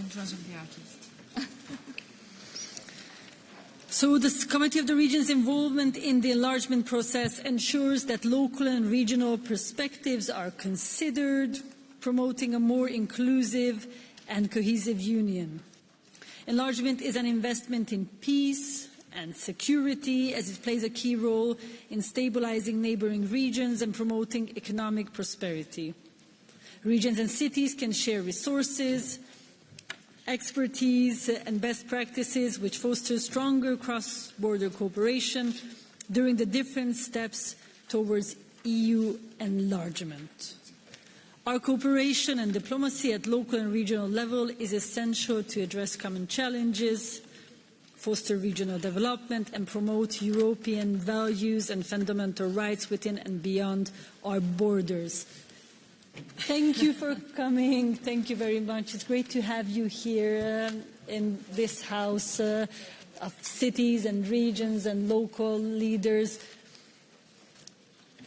entrance of the artist. So the Committee of the Regions' involvement in the enlargement process ensures that local and regional perspectives are considered, promoting a more inclusive and cohesive union. Enlargement is an investment in peace and security, as it plays a key role in stabilizing neighboring regions and promoting economic prosperity. Regions and cities can share resources, expertise and best practices which foster stronger cross-border cooperation during the different steps towards EU enlargement. Our cooperation and diplomacy at local and regional level is essential to address common challenges, foster regional development and promote European values and fundamental rights within and beyond our borders. Thank you for coming. Thank you very much. It's great to have you here in this house of cities and regions and local leaders.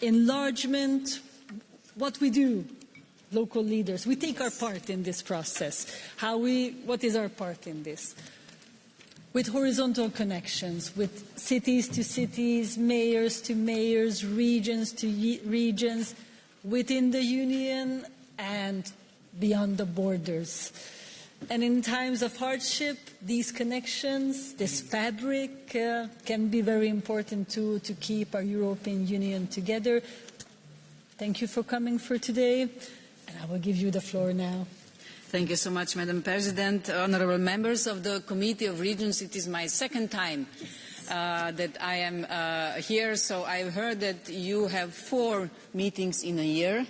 Enlargement, what we do, local leaders, we take our part in this process. What is our part in this? With horizontal connections, with cities to cities, mayors to mayors, regions to regions, within the Union and beyond the borders. And in times of hardship, these connections, this fabric can be very important to keep our European Union together. Thank you for coming for today, and I will give you the floor now. Thank you so much, Madam President. Honourable members of the Committee of Regions, it is my second time that I am here, so I've heard that you have 4 meetings in a year,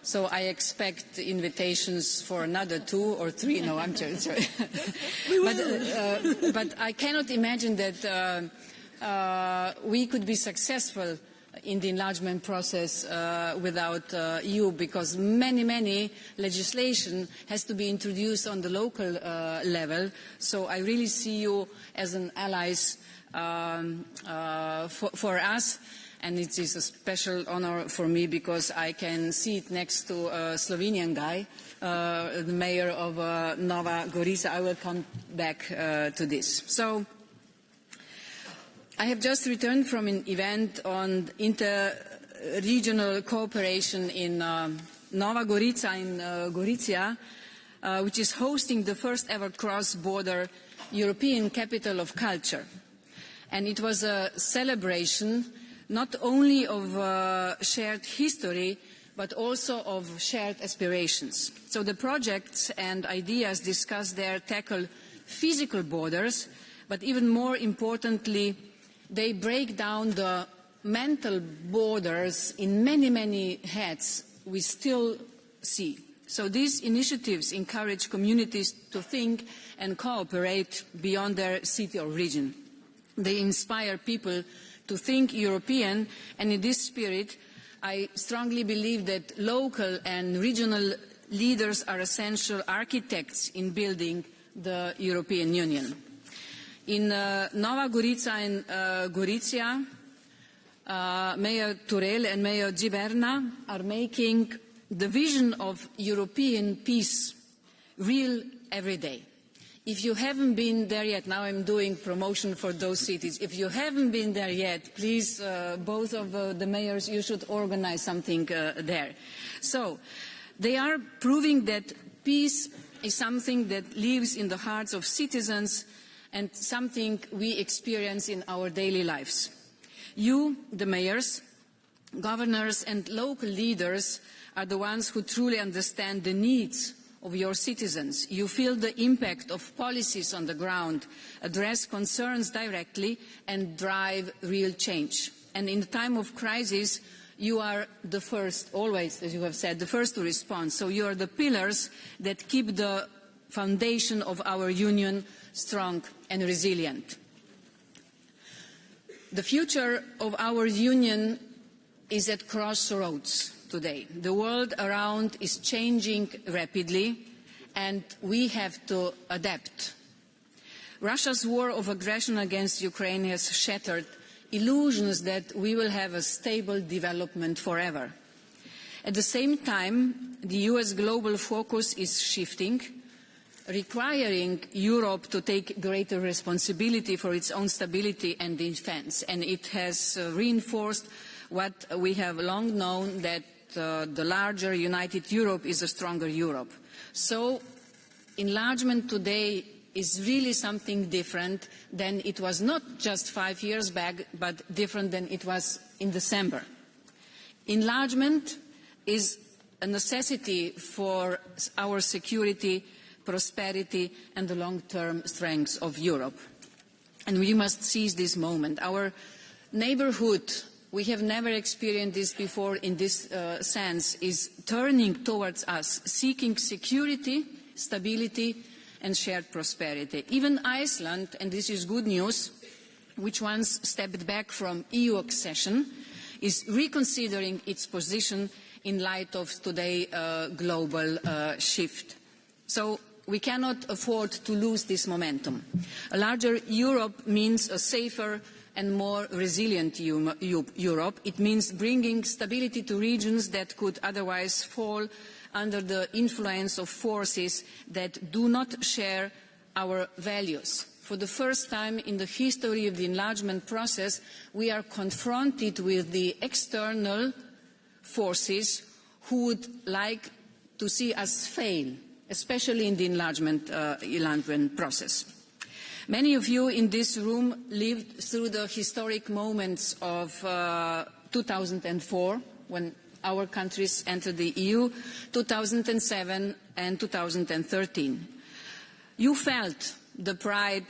so I expect invitations for another 2 or 3. No, I'm sorry. But I cannot imagine that we could be successful in the enlargement process without you, because many legislation has to be introduced on the local level, so I really see you as an allies for us, and it is a special honor for me because I can sit next to a Slovenian guy, the mayor of Nova Gorica. I will come back to this. So, I have just returned from an event on inter-regional cooperation in Nova Gorica in Gorizia, which is hosting the first ever cross-border European Capital of Culture. And it was a celebration not only of shared history, but also of shared aspirations. So the projects and ideas discussed there tackle physical borders, but even more importantly, they break down the mental borders in many heads we still see. So these initiatives encourage communities to think and cooperate beyond their city or region. They inspire people to think European, and in this spirit, I strongly believe that local and regional leaders are essential architects in building the European Union. In Nova Gorica and Gorizia, Mayor TUREL and Mayor Ziberna are making the vision of European peace real every day. If you haven't been there yet, now I'm doing promotion for those cities. If you haven't been there yet, please, both of the mayors, you should organize something there. So, they are proving that peace is something that lives in the hearts of citizens and something we experience in our daily lives. You, the mayors, governors and local leaders are the ones who truly understand the needs of your citizens. You feel the impact of policies on the ground, address concerns directly and drive real change. And in the time of crisis, you are the first, always, as you have said, the first to respond. So you are the pillars that keep the foundation of our union strong and resilient. The future of our union is at crossroads today. The world around is changing rapidly, and we have to adapt. Russia's war of aggression against Ukraine has shattered illusions that we will have a stable development forever. At the same time, the US global focus is shifting. requiring Europe to take greater responsibility for its own stability and defense. And it has reinforced what we have long known, that the larger united Europe is a stronger Europe. So enlargement today is really something different than it was, not just 5 years back, but different than it was in December. Enlargement is a necessity for our security, prosperity and the long-term strength of Europe. And we must seize this moment. Our neighbourhood, we have never experienced this before in this sense, is turning towards us, seeking security, stability and shared prosperity. Even Iceland, and this is good news, which once stepped back from EU accession, is reconsidering its position in light of today's global shift. So we cannot afford to lose this momentum. A larger Europe means a safer and more resilient Europe. It means bringing stability to regions that could otherwise fall under the influence of forces that do not share our values. For the first time in the history of the enlargement process, we are confronted with the external forces who would like to see us fail, especially in the enlargement process. Many of you in this room lived through the historic moments of 2004, when our countries entered the EU, 2007 and 2013. You felt the pride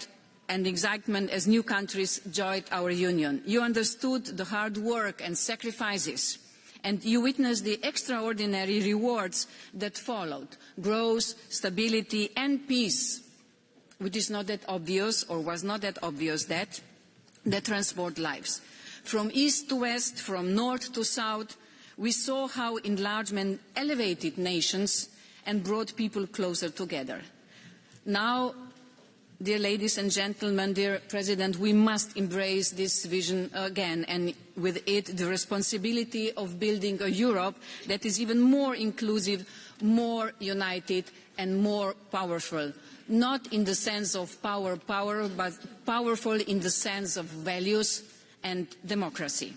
and excitement as new countries joined our union. You understood the hard work and sacrifices, and you witnessed the extraordinary rewards that followed: growth, stability and peace, which is not that obvious, or was not that obvious, that transformed lives. From east to west, from north to south, we saw how enlargement elevated nations and brought people closer together. Now, dear ladies and gentlemen, dear President, we must embrace this vision again, and with it the responsibility of building a Europe that is even more inclusive, more united and more powerful. Not in the sense of power, but powerful in the sense of values and democracy.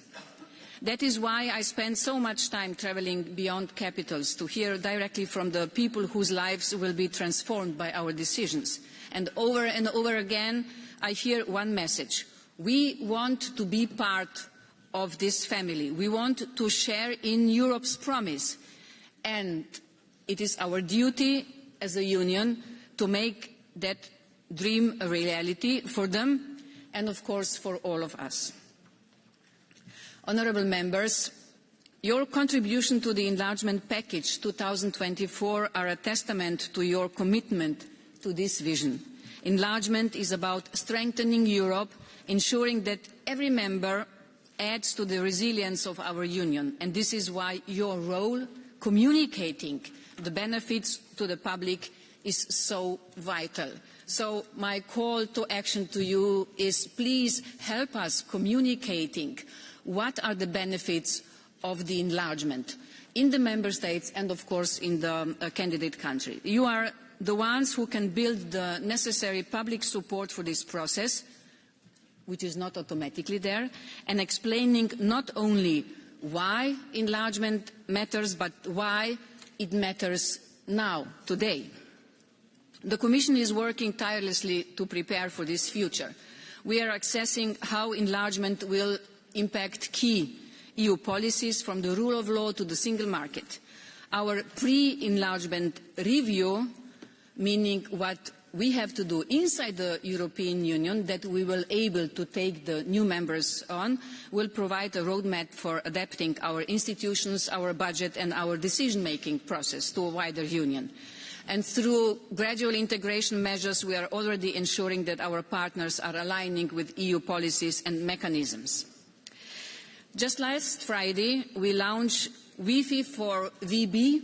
That is why I spend so much time travelling beyond capitals to hear directly from the people whose lives will be transformed by our decisions. And over again, I hear one message: we want to be part of this family. We want to share in Europe's promise. And it is our duty as a union to make that dream a reality for them and, of course, for all of us. Honourable members, your contribution to the enlargement package 2024 are a testament to your commitment to this vision. Enlargement is about strengthening Europe, ensuring that every member adds to the resilience of our union. And this is why your role, communicating the benefits to the public, is so vital. So my call to action to you is, please help us communicating what are the benefits of the enlargement in the member states and, of course, in the candidate country. You are the ones who can build the necessary public support for this process, which is not automatically there, and explaining not only why enlargement matters, but why it matters now, today. The Commission is working tirelessly to prepare for this future. We are assessing how enlargement will impact key EU policies, from the rule of law to the single market. Our pre-enlargement review, meaning what we have to do inside the European Union that we will be able to take the new members on, will provide a roadmap for adapting our institutions, our budget and our decision-making process to a wider union. And through gradual integration measures, we are already ensuring that our partners are aligning with EU policies and mechanisms. Just last Friday, we launched Wi-Fi for VB,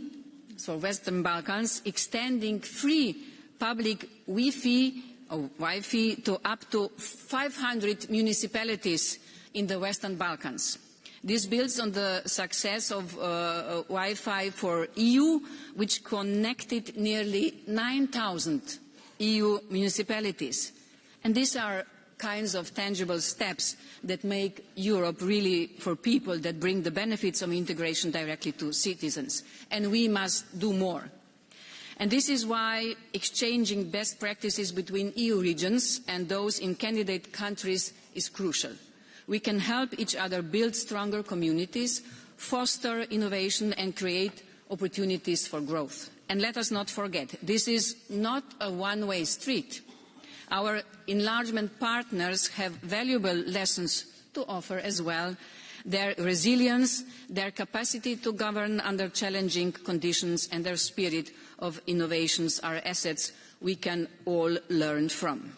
so Western Balkans, extending free public Wi-Fi to up to 500 municipalities in the Western Balkans. This builds on the success of Wi-Fi for EU, which connected nearly 9,000 EU municipalities. And these are kinds of tangible steps that make Europe really for people, that bring the benefits of integration directly to citizens. And we must do more. And this is why exchanging best practices between EU regions and those in candidate countries is crucial. We can help each other build stronger communities, foster innovation and create opportunities for growth. And let us not forget, this is not a one-way street. Our enlargement partners have valuable lessons to offer as well. Their resilience, their capacity to govern under challenging conditions and their spirit of innovations are assets we can all learn from.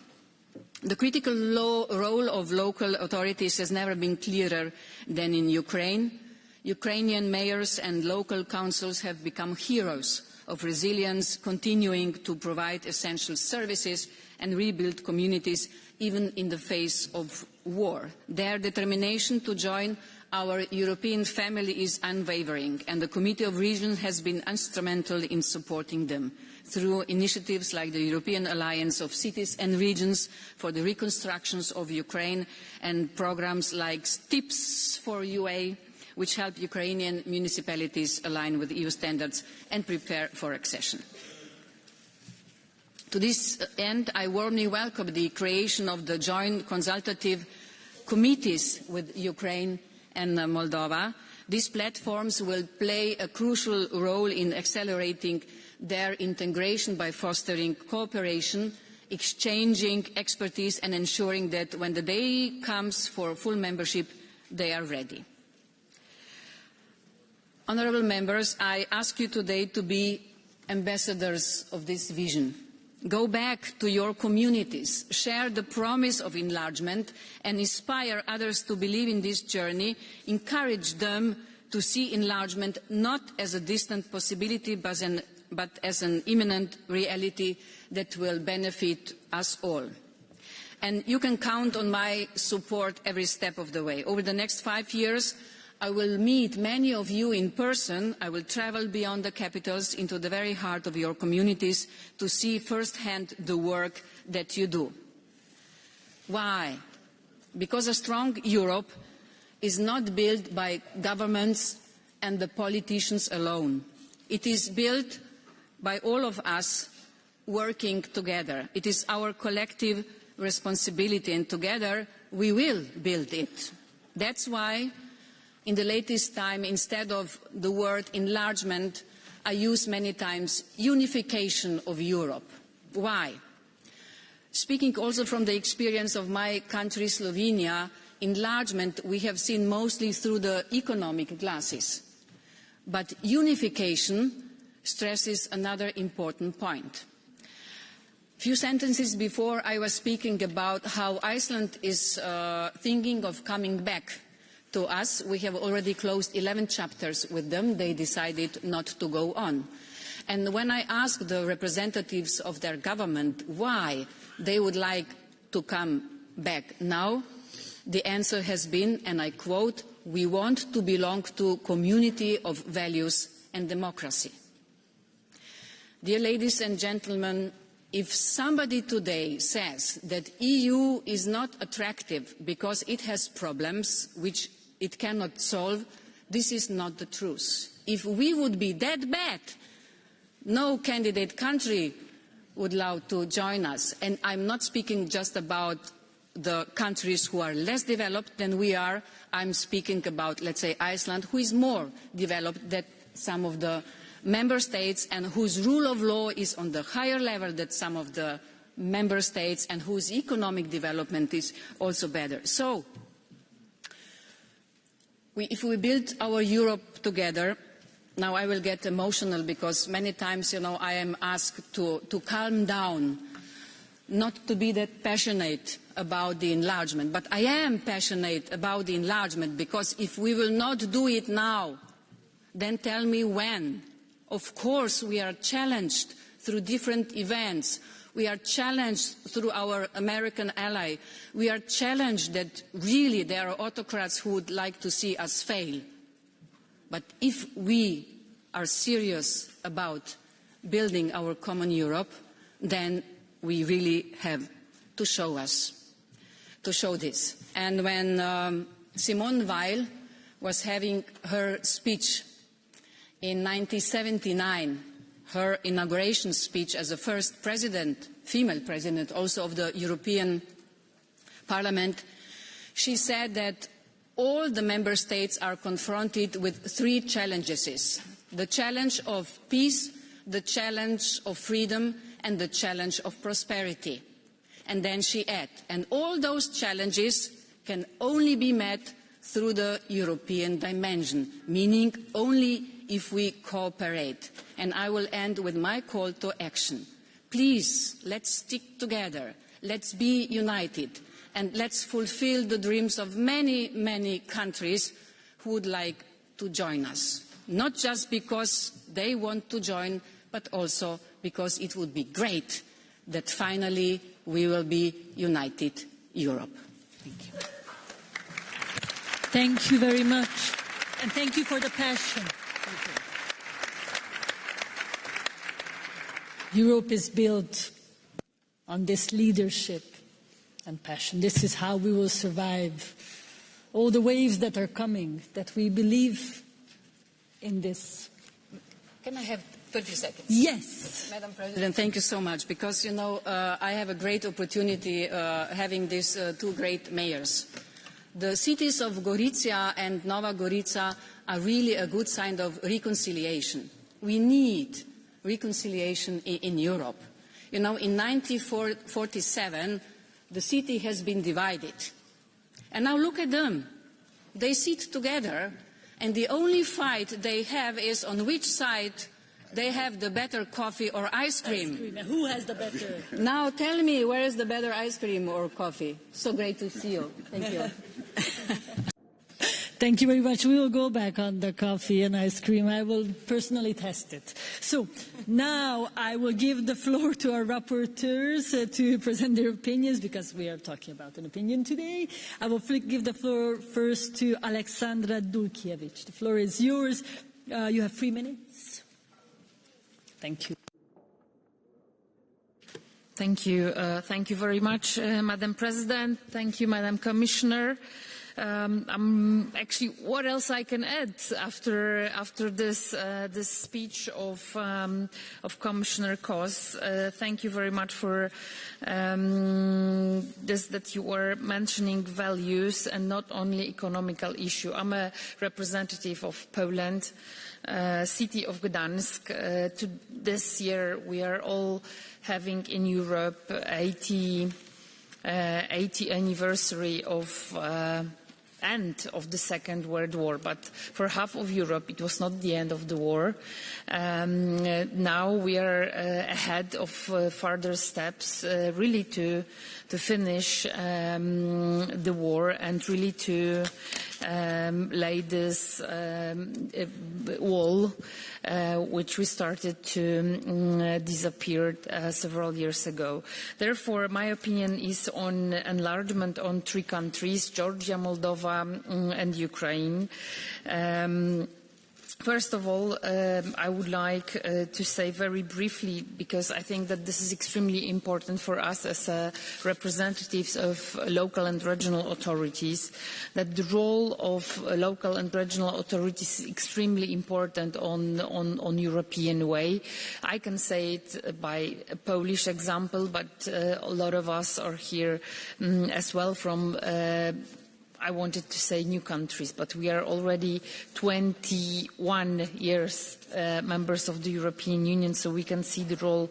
The critical role of local authorities has never been clearer than in Ukraine. Ukrainian mayors and local councils have become heroes of resilience, continuing to provide essential services and rebuild communities even in the face of war. Their determination to join our European family is unwavering, and the Committee of Regions has been instrumental in supporting them through initiatives like the European Alliance of Cities and Regions for the reconstructions of Ukraine and programs like TIPS for UA, which help Ukrainian municipalities align with EU standards and prepare for accession. To this end, I warmly welcome the creation of the joint consultative committees with Ukraine and Moldova. These platforms will play a crucial role in accelerating their integration by fostering cooperation, exchanging expertise and ensuring that when the day comes for full membership, they are ready. Honourable members, I ask you today to be ambassadors of this vision. Go back to your communities, share the promise of enlargement and inspire others to believe in this journey, encourage them to see enlargement not as a distant possibility but as an imminent reality that will benefit us all. And you can count on my support every step of the way. Over the next 5 years, I will meet many of you in person. I will travel beyond the capitals into the very heart of your communities to see firsthand the work that you do. Why? Because a strong Europe is not built by governments and the politicians alone. It is built by all of us working together. It is our collective responsibility, and together we will build it. That's why in the latest time, instead of the word enlargement, I use many times unification of Europe. Why? Speaking also from the experience of my country, Slovenia, enlargement we have seen mostly through the economic glasses. But unification stresses another important point. A few sentences before I was speaking about how Iceland is thinking of coming back to us. We have already closed 11 chapters with them. They decided not to go on. And when I asked the representatives of their government why they would like to come back now, the answer has been, and I quote, "We want to belong to a community of values and democracy." Dear ladies and gentlemen, if somebody today says that EU is not attractive because it has problems which it cannot solve, this is not the truth. If we would be that bad, no candidate country would allow to join us. And I'm not speaking just about the countries who are less developed than we are. I'm speaking about, let's say, Iceland, who is more developed than some of the member states and whose rule of law is on the higher level than some of the member states and whose economic development is also better. So, if we build our Europe together, now I will get emotional because many times, I am asked to calm down, not to be that passionate about the enlargement. But I am passionate about the enlargement because if we will not do it now, then tell me when. Of course, we are challenged through different events. We are challenged through our American ally. We are challenged that really there are autocrats who would like to see us fail. But if we are serious about building our common Europe, then we really have to show this. And when Simone Weil was having her speech in 1979, her inauguration speech as the first president, female president also of the European Parliament, she said that all the member states are confronted with three challenges: the challenge of peace, the challenge of freedom, and the challenge of prosperity. And then she added, and all those challenges can only be met through the European dimension, meaning only if we cooperate. And I will end with my call to action. Please, let's stick together, let's be united, and let's fulfill the dreams of many, many countries who would like to join us. Not just because they want to join, but also because it would be great that finally we will be united Europe. Thank you. Thank you very much. And thank you for the passion. Europe is built on this leadership and passion. This is how we will survive all the waves that are coming, that we believe in this. Can I have 30 seconds? Yes. Madam President, thank you so much, because, you know, I have a great opportunity having these two great mayors. The cities of Gorizia and Nova Gorica are really a good sign of reconciliation. We need reconciliation in Europe. You know, in 1947, the city has been divided. And now look at them. They sit together, and the only fight they have is on which side they have the better coffee or ice cream. Who has the better? Now tell me, where is the better ice cream or coffee? So great to see you. Thank you. Thank you very much. We will go back on the coffee and ice cream. I will personally test it. So now I will give the floor to our rapporteurs to present their opinions, because we are talking about an opinion today. I will give the floor first to Alexandra Dulkiewicz. The floor is yours. You have 3 minutes. Thank you. Thank you. Thank you very much, Madam President. Thank you, Madam Commissioner. Actually, what else I can add after this speech of Commissioner Kos? Thank you very much for this, that you were mentioning values and not only economical issue. I'm a representative of Poland, city of Gdansk. This year we are all having in Europe 80 anniversary of end of the Second World War, but for half of Europe it was not the end of the war. Now we are ahead of further steps really to finish the war and really to lay this wall which we started to disappear several years ago. Therefore, my opinion is on enlargement on 3 countries, Georgia, Moldova and Ukraine. First of all, I would like to say very briefly, because I think that this is extremely important for us as representatives of local and regional authorities, that the role of local and regional authorities is extremely important on European way. I can say it by a Polish example, but a lot of us are here as well from I wanted to say new countries, but we are already 21 years members of the European Union, so we can see the role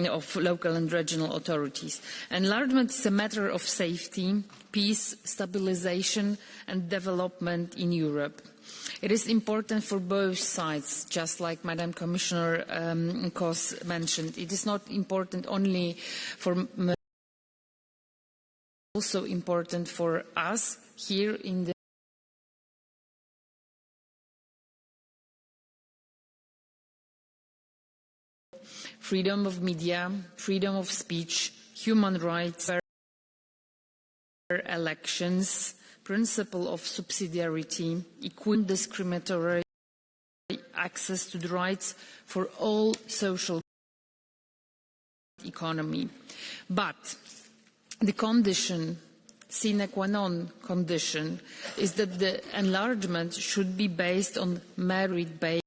of local and regional authorities. Enlargement is a matter of safety, peace, stabilization and development in Europe. It is important for both sides, just like Madam Commissioner Kos mentioned. It is not important only for also important for us here in the freedom of media, freedom of speech, human rights, fair elections, principle of subsidiarity, equal discriminatory access to the rights for all social economy. But the condition, sine qua non condition, is that the enlargement should be based on merit-based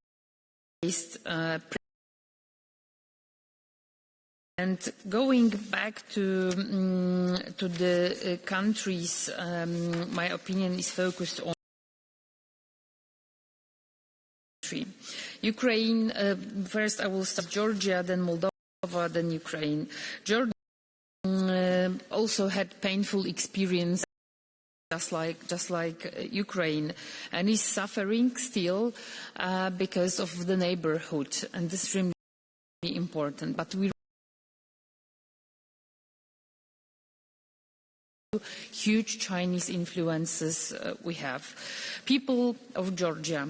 and going back to the countries, my opinion is focused on Ukraine. First, I will start Georgia, then Moldova, then Ukraine. Georgia also had painful experience, just like Ukraine, and is suffering still because of the neighborhood, and this is really important. But we huge Chinese influences we have. People of Georgia,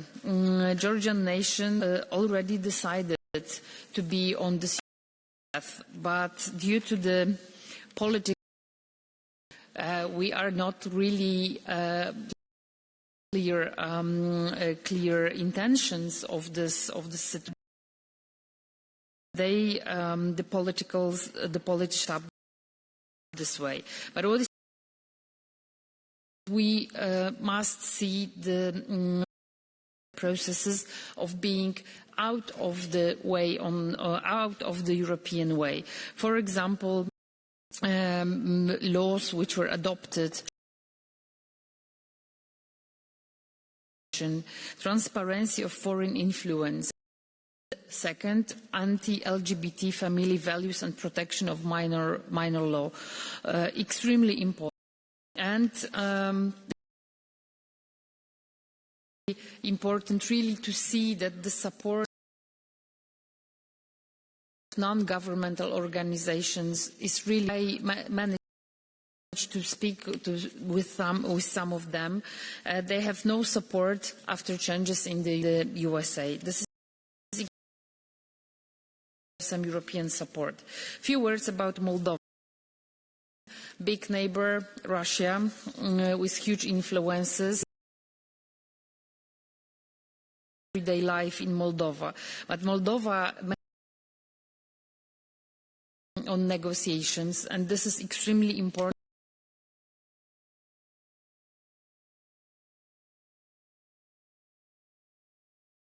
Georgian nation already decided to be on this path, but due to the politics, we are not really clear intentions of this situation. They, the politicians, this way. But what is we must see the processes of being out of the way, out of the European way. For example, laws which were adopted, transparency of foreign influence. Second, anti-LGBT family values and protection of minor law, extremely important. And important really to see that the support of non-governmental organizations is really, I managed to speak with some of them. They have no support after changes in the USA. This is some European support. Few words about Moldova. Big neighbor, Russia, with huge influences. Everyday life in Moldova. But Moldova on negotiations, and this is extremely important.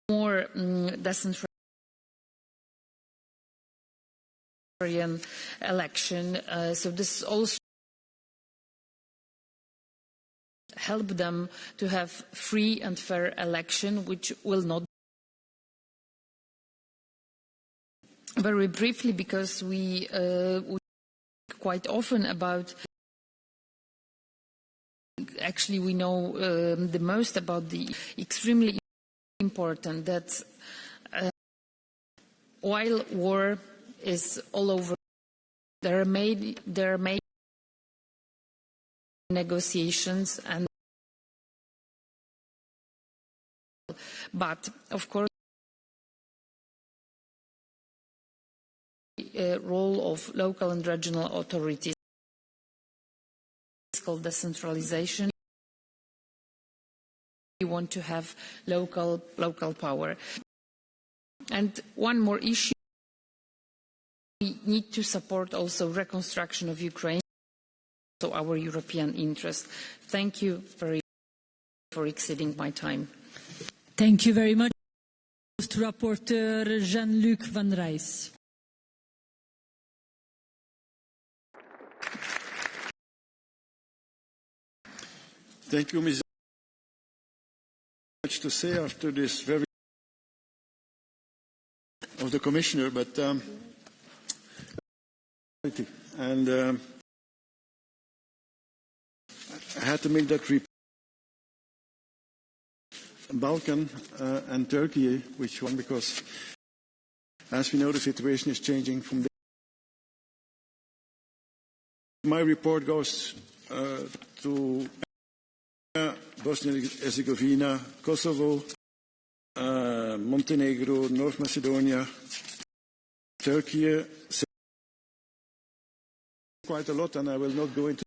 More decentralized election, so this also help them to have free and fair election, which will not. Very briefly, because we quite often about. Actually, we know the most about the extremely important that while war is all over, there are made negotiations, and but of course the role of local and regional authorities, fiscal decentralization. We want to have local power. And one more issue, we need to support also reconstruction of Ukraine, so our European interest. Thank you very much for exceeding my time. Thank you very much to Rapporteur Jean-Luc Van Rijs. Thank you, Ms. Much to say after this very of the Commissioner, but and I had to make that report. Balkan and Turkey, which one? Because as we know, the situation is changing from there. My report goes to Bosnia and Herzegovina, Kosovo, Montenegro, North Macedonia, Turkey. Quite a lot, and I will not go into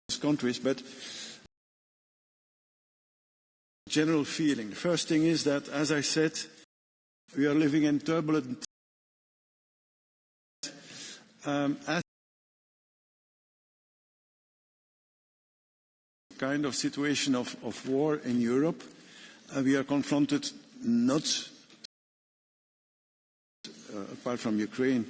these countries, but general feeling. The first thing is that, as I said, we are living in turbulent As kind of situation of war in Europe, we are confronted not, apart from Ukraine,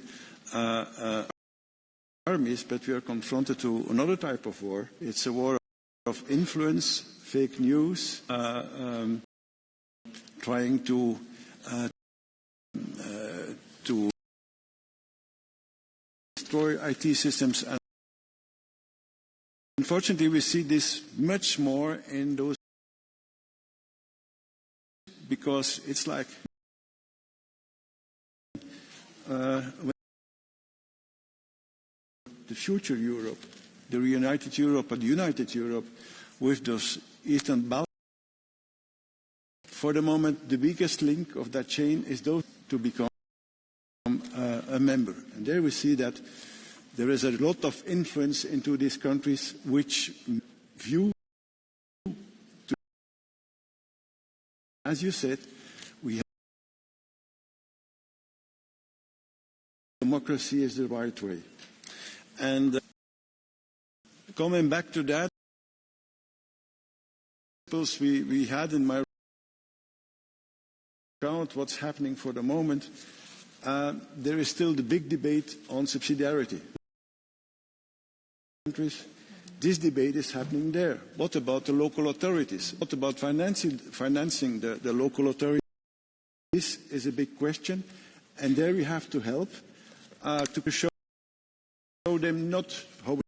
armies, but we are confronted to another type of war. It's a war of influence, fake news, trying to destroy IT systems. And unfortunately, we see this much more in those, because it's like the future Europe, the reunited Europe or the united Europe with those Eastern Balkans. For the moment, the weakest link of that chain is those to become a member. And there we see that there is a lot of influence into these countries which view, as you said, we have democracy is the right way. And coming back to that, we had in my account what's happening for the moment. There is still the big debate on subsidiarity. This debate is happening there. What about the local authorities? What about financing the local authorities? This is a big question, and there we have to help to show them not how.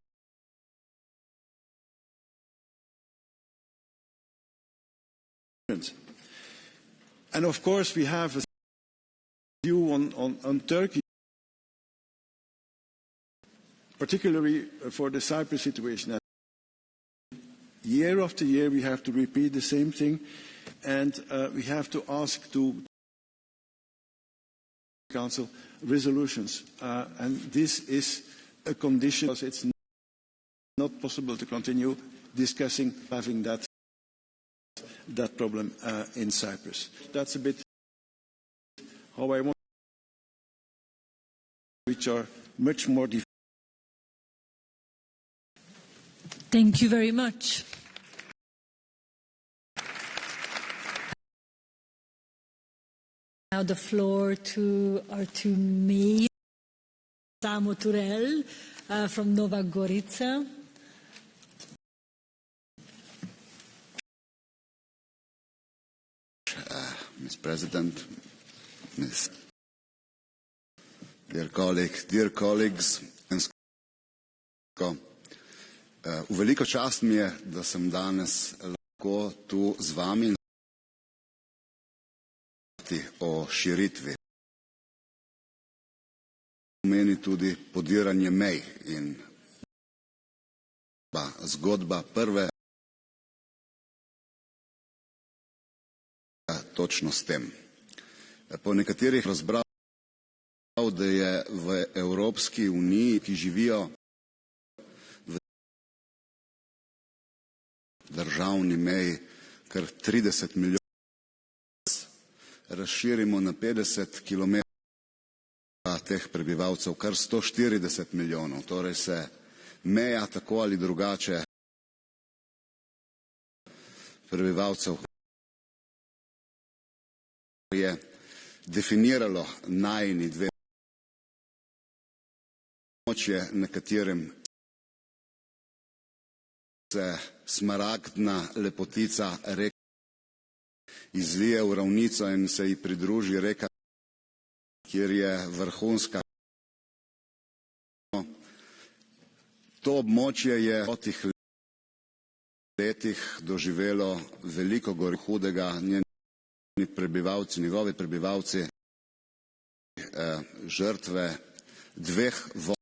And of course, we have a view on Turkey, particularly for the Cyprus situation. Year after year, we have to repeat the same thing, and we have to ask to Council resolutions. And this is a condition, because it's not possible to continue discussing having that problem in Cyprus. That's a bit how I want, which are much more difficult. Thank you very much. Now the floor to our two mayors, Samo TUREL from Nova Gorica. Ms. President, dear colleagues, v veliko čast mi je, da sem danes lahko tu z vami o širitvi. Pomeni tudi podiranje mej in zgodba prve točno s tem. Po nekaterih razbral, da je v Evropski uniji, ki živijo v državni meji, kar 30 milijonov, razširimo na 50 kilometrov teh prebivalcev, kar 140 milijonov. Torej se meja tako ali drugače prebivalcev je definiralo najini dve območje, na katerem se smaragdna lepotica reke izlije v ravnico in se ji pridruži reka, kjer je vrhunska. To območje je v teh letih doživelo veliko hudega, njegovi prebivalci, žrtve dveh vojn,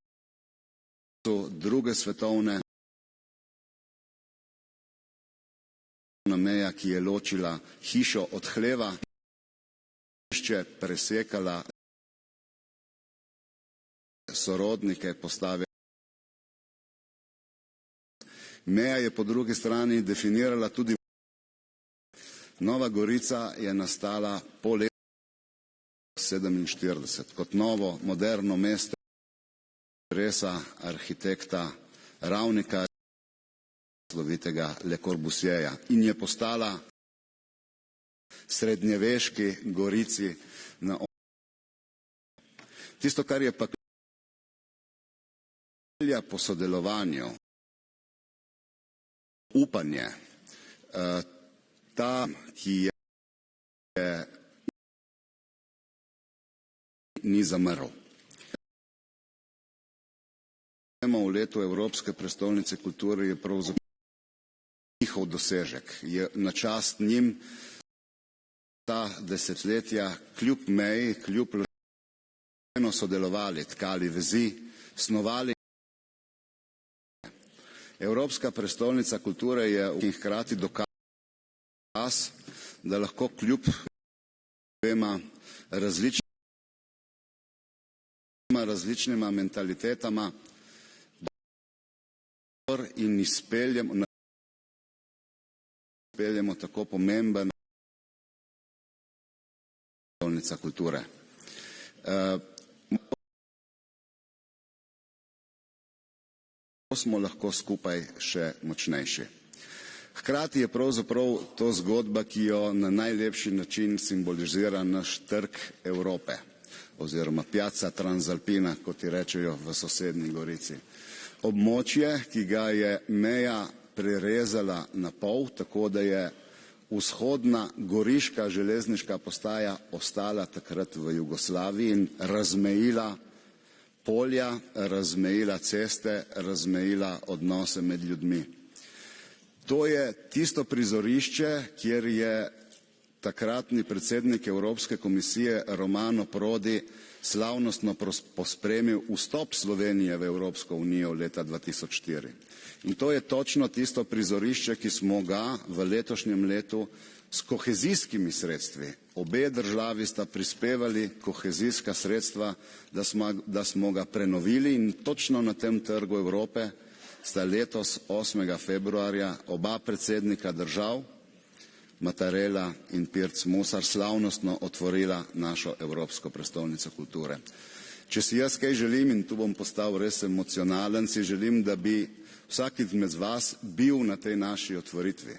druge svetovne, meja, ki je ločila hišo od hleva, presekala sorodnike, postavila. Meja je po drugi strani definirala tudi. Nova Gorica je nastala po letu 1947 kot novo, moderno mesto presa arhitekta Ravnika, slovitega Le Corbusierja, in je postala srednjeveški Gorici na tisto, kar je pa po sodelovanju, upanje, ta, ki je ni zamrl. V letu Evropske prestolnice kulture je pravzaprav njihov dosežek. Je na čast njim ta desetletja kljub meji, kljub ločeno sodelovali, tkali vezi, snovali. Evropska prestolnica kulture je hkrati dokaz, da lahko kljub dvema različnima mentalitetama in izpeljemo tako pomemben prestolnica kulture. Smo lahko skupaj še močnejši. Hkrati je pravzaprav to zgodba, ki jo na najlepši način simbolizira naš trg Evrope, oziroma Piazza Transalpina, kot ji rečejo v sosednji Gorici. Območje, ki ga je meja prerezala na pol, tako da je vzhodna goriška železniška postaja ostala takrat v Jugoslaviji in razmejila polja, razmejila ceste, razmejila odnose med ljudmi. To je tisto prizorišče, kjer je takratni predsednik Evropske komisije Romano Prodi slavnostno pospremil vstop Slovenije v Evropsko unijo leta 2004. In to je točno tisto prizorišče, ki smo ga v letošnjem letu s kohezijskimi sredstvi, obe državi sta prispevali kohezijska sredstva, da smo ga prenovili, in točno na tem trgu Evrope sta letos 8. februarja oba predsednika držav, Mattarella in Pirc Musar, slavnostno otvorila našo Evropsko prestolnico kulture. Če si jaz kaj želim, in tu bom postal res emocionalen, si želim, da bi vsak izmed vas bil na tej naši otvoritvi,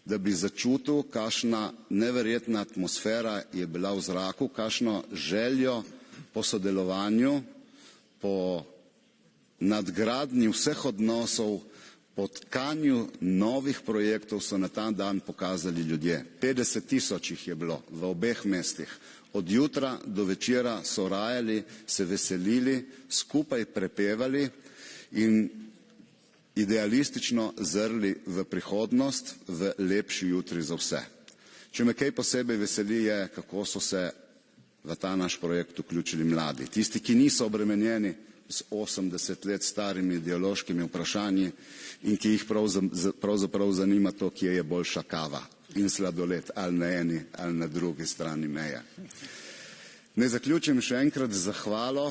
da bi začutil, kakšna neverjetna atmosfera je bila v zraku, kakšno željo po sodelovanju, po nadgradnji vseh odnosov, po tkanju novih projektov so na ta dan pokazali ljudje. 50 000 jih je bilo v obeh mestih. Od jutra do večera so rajali, se veselili, skupaj prepevali in idealistično zrli v prihodnost, v lepši jutri za vse. Če me kaj posebej veseli je, kako so se v ta naš projekt vključili mladi. Tisti, ki niso obremenjeni z 80 let starimi ideološkimi vprašanji in ki jih pravzaprav zanima to, kje je boljša kava in sladoled, ali na eni ali na drugi strani meje. Naj zaključim še enkrat z zahvalo,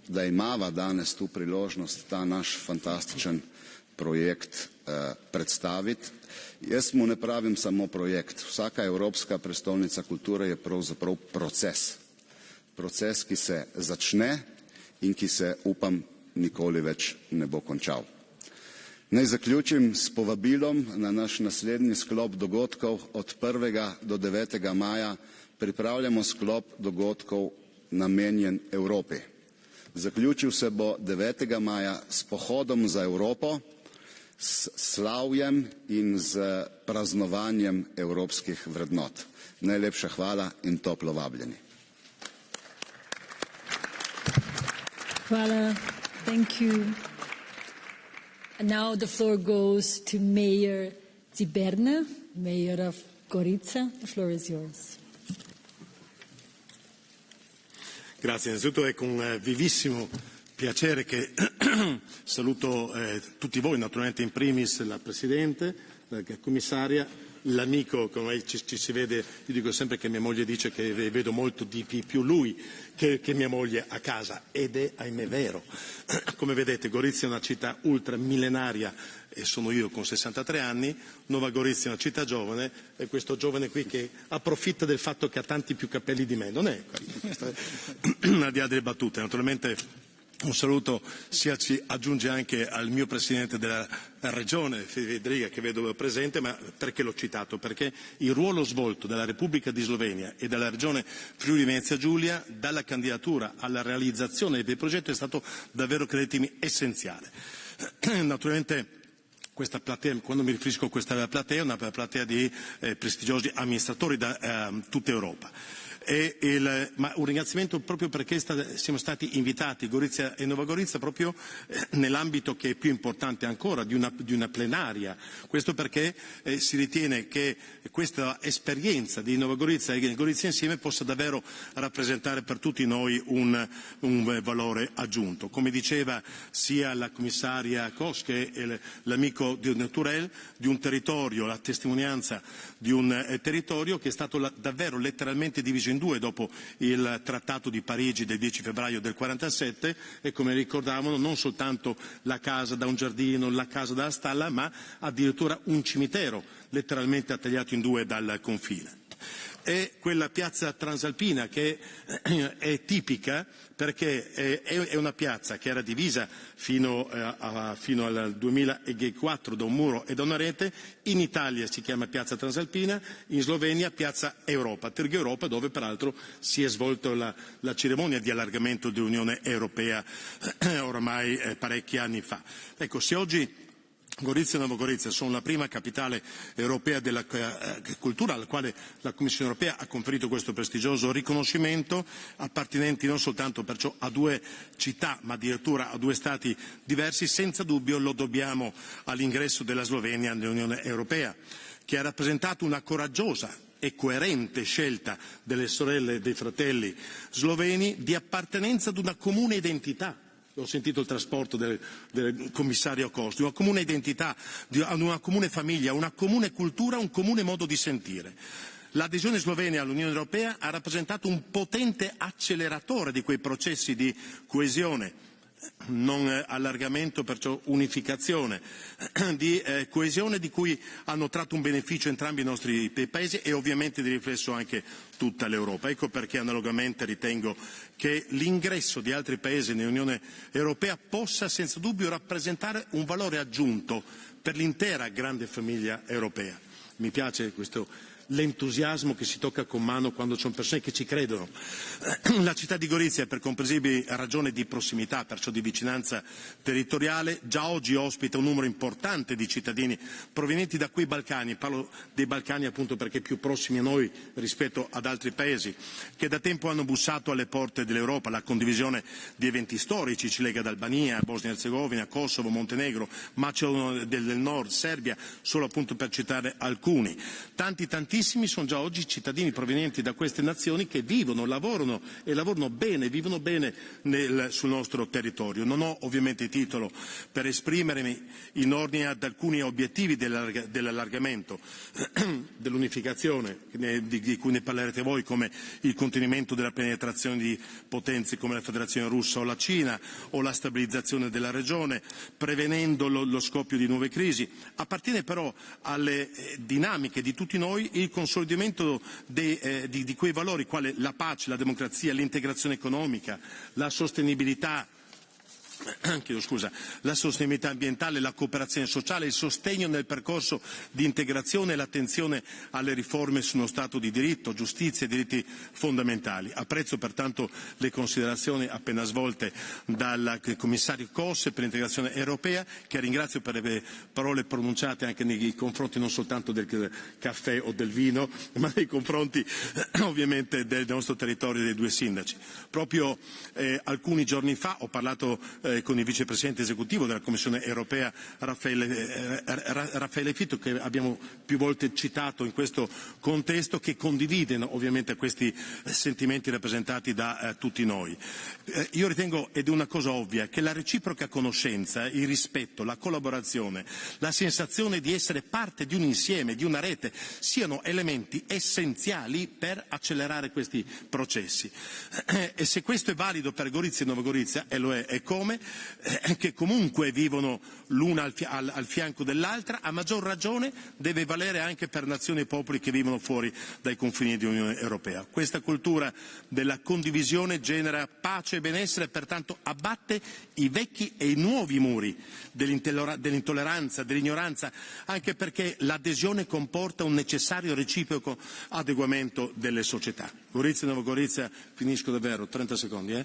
da imava danes tu priložnost ta naš fantastičen projekt predstaviti. Jaz mu ne pravim samo projekt. Vsaka Evropska prestolnica kulture je pravzaprav proces. Proces, ki se začne in ki se, upam, nikoli več ne bo končal. Naj zaključim s povabilom na naš naslednji sklop dogodkov. Od 1. do 9. maja pripravljamo sklop dogodkov namenjen Evropi. Zaključil se bo 9. maja s pohodom za Evropo, s slavjem in z praznovanjem evropskih vrednot. Najlepša hvala in toplo vabljeni. Hvala. Thank you. And now the floor goes to Mayor Ziberna, Mayor of Gorica. The floor is yours. Grazie, innanzitutto è con vivissimo piacere che saluto tutti voi, naturalmente in primis la Presidente, la Commissaria, l'amico, come ci si vede, io dico sempre che mia moglie dice che vedo molto di più lui che mia moglie a casa, ed è ahimè vero. Come vedete Gorizia è una città ultramillenaria e sono io con 63 anni, Nuova Gorizia è una città giovane e questo giovane qui che approfitta del fatto che ha tanti più capelli di me, non è? Al di là delle battute, naturalmente Un saluto si aggiunge anche al mio Presidente della Regione, Federica, che vedo presente, ma perché l'ho citato? Perché il ruolo svolto dalla Repubblica di Slovenia e dalla Regione Friuli Venezia Giulia, dalla candidatura alla realizzazione del progetto, è stato davvero, credetemi, essenziale. Naturalmente questa platea, quando mi riferisco a questa platea, è una platea di prestigiosi amministratori da tutta Europa. Ma un ringraziamento proprio perché siamo stati invitati, Gorizia e Nova Gorizia, proprio nell'ambito che è più importante ancora, di una plenaria. Questo perché si ritiene che questa esperienza di Nova Gorizia e Gorizia insieme possa davvero rappresentare per tutti noi un valore aggiunto. Come diceva sia la commissaria Kos che l'amico di TUREL, di un territorio, la testimonianza di un territorio che è stato davvero letteralmente diviso in due dopo il Trattato di Parigi del 10 febbraio del 47 e, come ricordavano, non soltanto la casa da un giardino, la casa dalla stalla, ma addirittura un cimitero letteralmente tagliato in due dal confine. E quella piazza transalpina che è tipica perché è una piazza che era divisa fino al 2004 da un muro e da una rete. In Italia si chiama piazza transalpina, in Slovenia piazza Europa, Trg Europa, dove peraltro si è svolta la cerimonia di allargamento dell'Unione Europea oramai parecchi anni fa. Ecco, se oggi Gorizia e Nova Gorizia sono la prima capitale europea della cultura, alla quale la Commissione europea ha conferito questo prestigioso riconoscimento, appartenenti non soltanto perciò a due città, ma addirittura a due stati diversi, senza dubbio lo dobbiamo all'ingresso della Slovenia nell'Unione Europea, che ha rappresentato una coraggiosa e coerente scelta delle sorelle e dei fratelli sloveni di appartenenza ad una comune identità. Ho sentito il trasporto del commissario Costi, una comune identità, una comune famiglia, una comune cultura, un comune modo di sentire. L'adesione slovena all'Unione Europea ha rappresentato un potente acceleratore di quei processi di coesione, non allargamento, perciò unificazione, di coesione di cui hanno tratto un beneficio entrambi i nostri paesi e ovviamente di riflesso anche tutta l'Europa. Ecco perché analogamente ritengo che l'ingresso di altri paesi nell'Unione Europea possa senza dubbio rappresentare un valore aggiunto per l'intera grande famiglia europea. Mi piace l'entusiasmo che si tocca con mano quando ci sono persone che ci credono. La città di Gorizia, per comprensibili ragioni di prossimità, perciò di vicinanza territoriale, già oggi ospita un numero importante di cittadini provenienti da quei Balcani, parlo dei Balcani appunto perché più prossimi a noi rispetto ad altri paesi, che da tempo hanno bussato alle porte dell'Europa. La condivisione di eventi storici ci lega ad Albania, Bosnia e Herzegovina, Kosovo, Montenegro, Macedonia del Nord, Serbia, solo appunto per citare alcuni. Tantissimi sono già oggi cittadini provenienti da queste nazioni che vivono, lavorano e lavorano bene, vivono bene sul nostro territorio. Non ho ovviamente titolo per esprimermi in ordine ad alcuni obiettivi dell'allargamento, dell'unificazione, di cui ne parlerete voi, come il contenimento della penetrazione di potenze come la Federazione Russa o la Cina, o la stabilizzazione della regione, prevenendo lo scoppio di nuove crisi. Appartiene però alle dinamiche di tutti noi il consolidamento di quei valori quali la pace, la democrazia, l'integrazione economica, la sostenibilità, la sostenibilità ambientale, la cooperazione sociale, il sostegno nel percorso di integrazione e l'attenzione alle riforme sullo Stato di diritto, giustizia e diritti fondamentali. Apprezzo pertanto le considerazioni appena svolte dal commissario Kos per l'integrazione europea, che ringrazio per le parole pronunciate anche nei confronti non soltanto del caffè o del vino, ma nei confronti ovviamente del nostro territorio e dei due sindaci. Proprio alcuni giorni fa ho parlato con il vicepresidente esecutivo della Commissione europea Raffaele Fitto, che abbiamo più volte citato in questo contesto, che condividono ovviamente questi sentimenti rappresentati da tutti noi. Io ritengo, ed è una cosa ovvia, che la reciproca conoscenza, il rispetto, la collaborazione, la sensazione di essere parte di un insieme, di una rete, siano elementi essenziali per accelerare questi processi. E se questo è valido per Gorizia e Nova Gorizia, e lo è, e come, che comunque vivono l'una al fianco dell'altra, a maggior ragione deve valere anche per nazioni e popoli che vivono fuori dai confini dell'Unione Europea. Questa cultura della condivisione genera pace e benessere e pertanto abbatte i vecchi e i nuovi muri dell'intolleranza, dell'ignoranza, anche perché l'adesione comporta un necessario reciproco adeguamento delle società. Gorizia e Nuova Gorizia, finisco davvero, 30 secondi,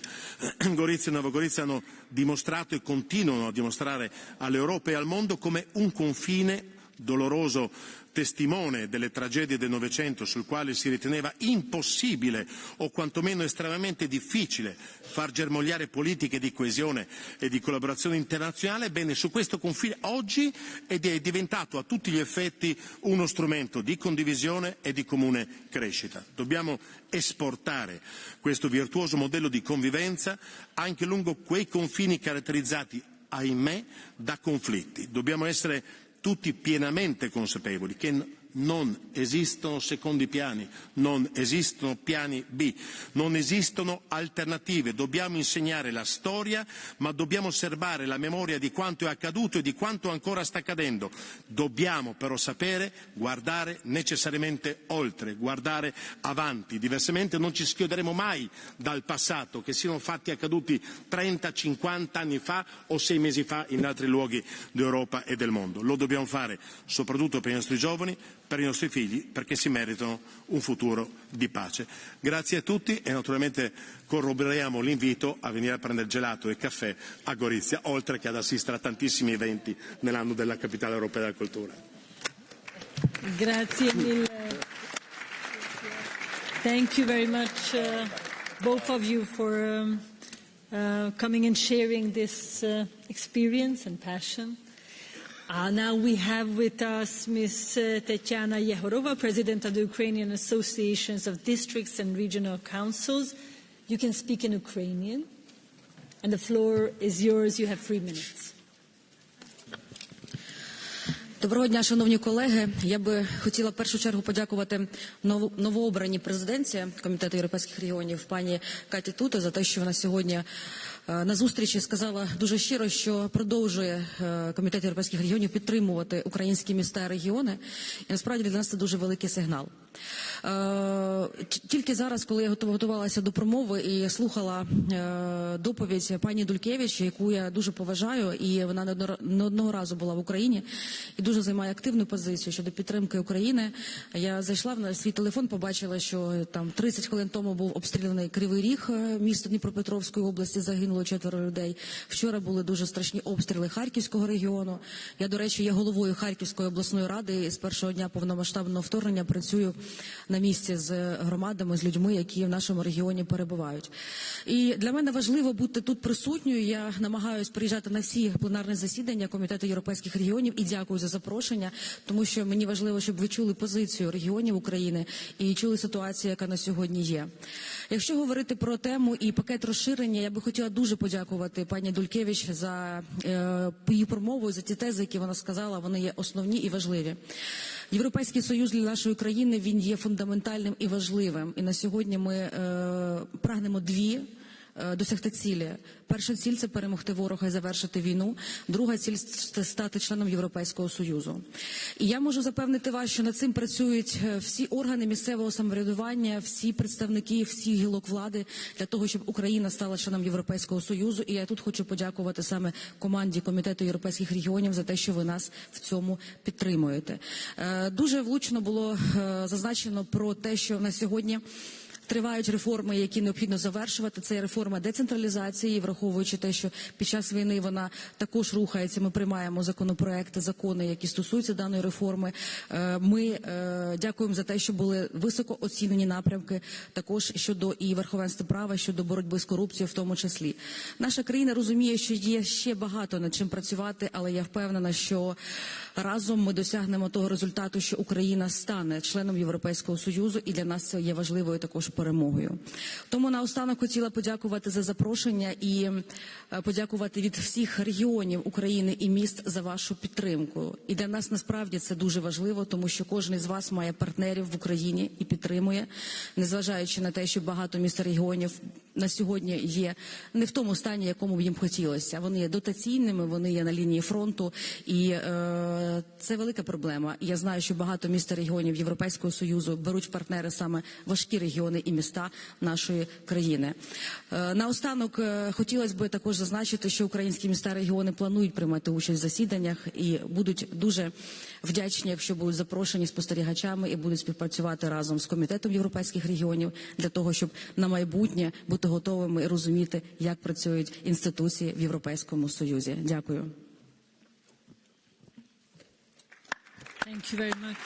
Gorizia e Nuova Gorizia hanno dimostrato e continuano a dimostrare all'Europa e al mondo come un confine doloroso, testimone delle tragedie del Novecento, sul quale si riteneva impossibile o quantomeno estremamente difficile far germogliare politiche di coesione e di collaborazione internazionale. Bene, su questo confine oggi è diventato a tutti gli effetti uno strumento di condivisione e di comune crescita. Dobbiamo esportare questo virtuoso modello di convivenza anche lungo quei confini caratterizzati, ahimè, da conflitti. Dobbiamo essere tutti pienamente consapevoli che non esistono secondi piani, non esistono piani B, non esistono alternative. Dobbiamo insegnare la storia, ma dobbiamo serbare la memoria di quanto è accaduto e di quanto ancora sta accadendo. Dobbiamo però sapere guardare necessariamente oltre, guardare avanti. Diversamente non ci schioderemo mai dal passato, che siano fatti accaduti 30-50 anni fa o 6 mesi fa in altri luoghi d'Europa e del mondo. Lo dobbiamo fare soprattutto per i nostri giovani, per i nostri figli, perché si meritano un futuro di pace. Grazie a tutti e naturalmente corroboriamo l'invito a venire a prendere gelato e caffè a Gorizia, oltre che ad assistere a tantissimi eventi nell'anno della Capitale Europea della Cultura. Grazie mille. Thank you very much, both of you, for coming and sharing this experience and passion. Now we have with us Ms. Tetiana Yehorova, President of the Ukrainian Associations of Districts and Regional Councils. You can speak in Ukrainian, and the floor is yours. You have 3 minutes. Доброго дня, шановні колеги. Я би хотіла в першу чергу подякувати новообраній президентці Комітету європейських регіонів пані Каті Туто за те, що вона сьогодні на зустрічі сказала дуже щиро, що продовжує Комітет європейських регіонів підтримувати українські міста і регіони. І насправді для нас це дуже великий сигнал. Тільки зараз, коли я готувалася до промови і слухала доповідь пані Дулькевич, яку я дуже поважаю, і вона не одного разу була в Україні, і дуже займає активну позицію щодо підтримки України. Я зайшла на свій телефон, побачила, що там 30 хвилин тому був обстріляний Кривий Ріг, місто Дніпропетровської області, загинуло 4 людей. Вчора були дуже страшні обстріли Харківського регіону. Я, до речі, є головою Харківської обласної ради і з першого дня повномасштабного вторгнення працюю на місці з громадами, з людьми, які в нашому регіоні перебувають. І для мене важливо бути тут присутньою. Я намагаюся приїжджати на всі пленарні засідання Комітету європейських регіонів і дякую за запрошення, тому що мені важливо, щоб ви чули позицію регіонів України і чули ситуацію, яка на сьогодні є. Якщо говорити про тему і пакет розширення, я би хотіла дуже подякувати пані Дулькевич за її промову, за ті тези, які вона сказала, вони є основні і важливі. Європейський Союз для нашої країни, він є фундаментальним і важливим. І на сьогодні ми прагнемо досягти цілі. Перша ціль – це перемогти ворога і завершити війну. Друга ціль – це стати членом Європейського Союзу. І я можу запевнити вас, що над цим працюють всі органи місцевого самоврядування, всі представники, всі гілок влади для того, щоб Україна стала членом Європейського Союзу. І я тут хочу подякувати саме команді Комітету європейських регіонів за те, що ви нас в цьому підтримуєте. Дуже влучно було зазначено про те, що на сьогодні тривають реформи, які необхідно завершувати. Це реформа децентралізації, враховуючи те, що під час війни вона також рухається. Ми приймаємо законопроекти, закони, які стосуються даної реформи. Ми дякуємо за те, що були високо оцінені напрямки, також щодо і верховенства права, щодо боротьби з корупцією в тому числі. Наша країна розуміє, що є ще багато над чим працювати, але я впевнена, що разом ми досягнемо того результату, що Україна стане членом Європейського Союзу, і для нас це є важливою також перемогою. Тому наостанок хотіла подякувати за запрошення і подякувати від всіх регіонів України і міст за вашу підтримку. І для нас насправді це дуже важливо, тому що кожен із вас має партнерів в Україні і підтримує, незважаючи на те, що багато міст і регіонів на сьогодні є не в тому стані, якому б їм хотілося. Вони є дотаційними, вони є на лінії фронту, і це велика проблема. Я знаю, що багато міст та регіонів Європейського Союзу беруть в партнери саме важкі регіони і міста нашої країни. Наостанок хотілося б також зазначити, що українські міста та регіони планують приймати участь в засіданнях і будуть дуже вдячні, якщо будуть запрошені спостерігачами і будуть співпрацювати разом з Комітетом європейських регіонів для того, щоб на майбутнє бути готовими і розуміти, як працюють інституції в Європейському Союзі. Дякую. Thank you very much.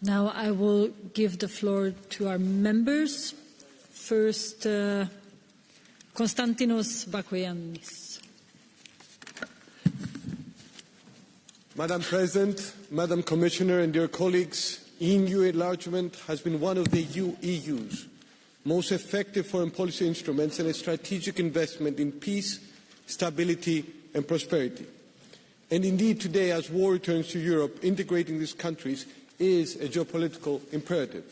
Now I will give the floor to our members. First, Konstantinos Bakoyannis. Madam President, Madam Commissioner and dear colleagues, EU enlargement has been one of the EU's most effective foreign policy instruments and a strategic investment in peace, stability and prosperity. And indeed today, as war returns to Europe, integrating these countries is a geopolitical imperative.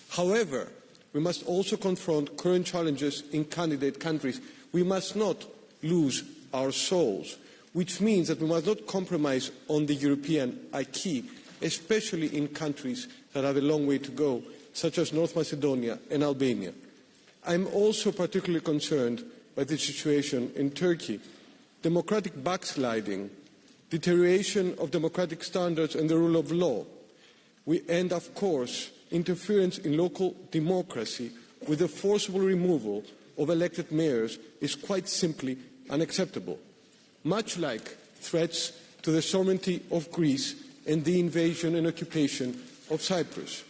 However, we must also confront current challenges in candidate countries. We must not lose our souls, which means that we must not compromise on the European acquis, especially in countries that have a long way to go, such as North Macedonia and Albania. I am also particularly concerned by the situation in Turkey. Democratic backsliding, deterioration of democratic standards and the rule of law, and of course, interference in local democracy with the forcible removal of elected mayors is quite simply unacceptable. Much like threats to the sovereignty of Greece and the invasion and occupation of Cyprus.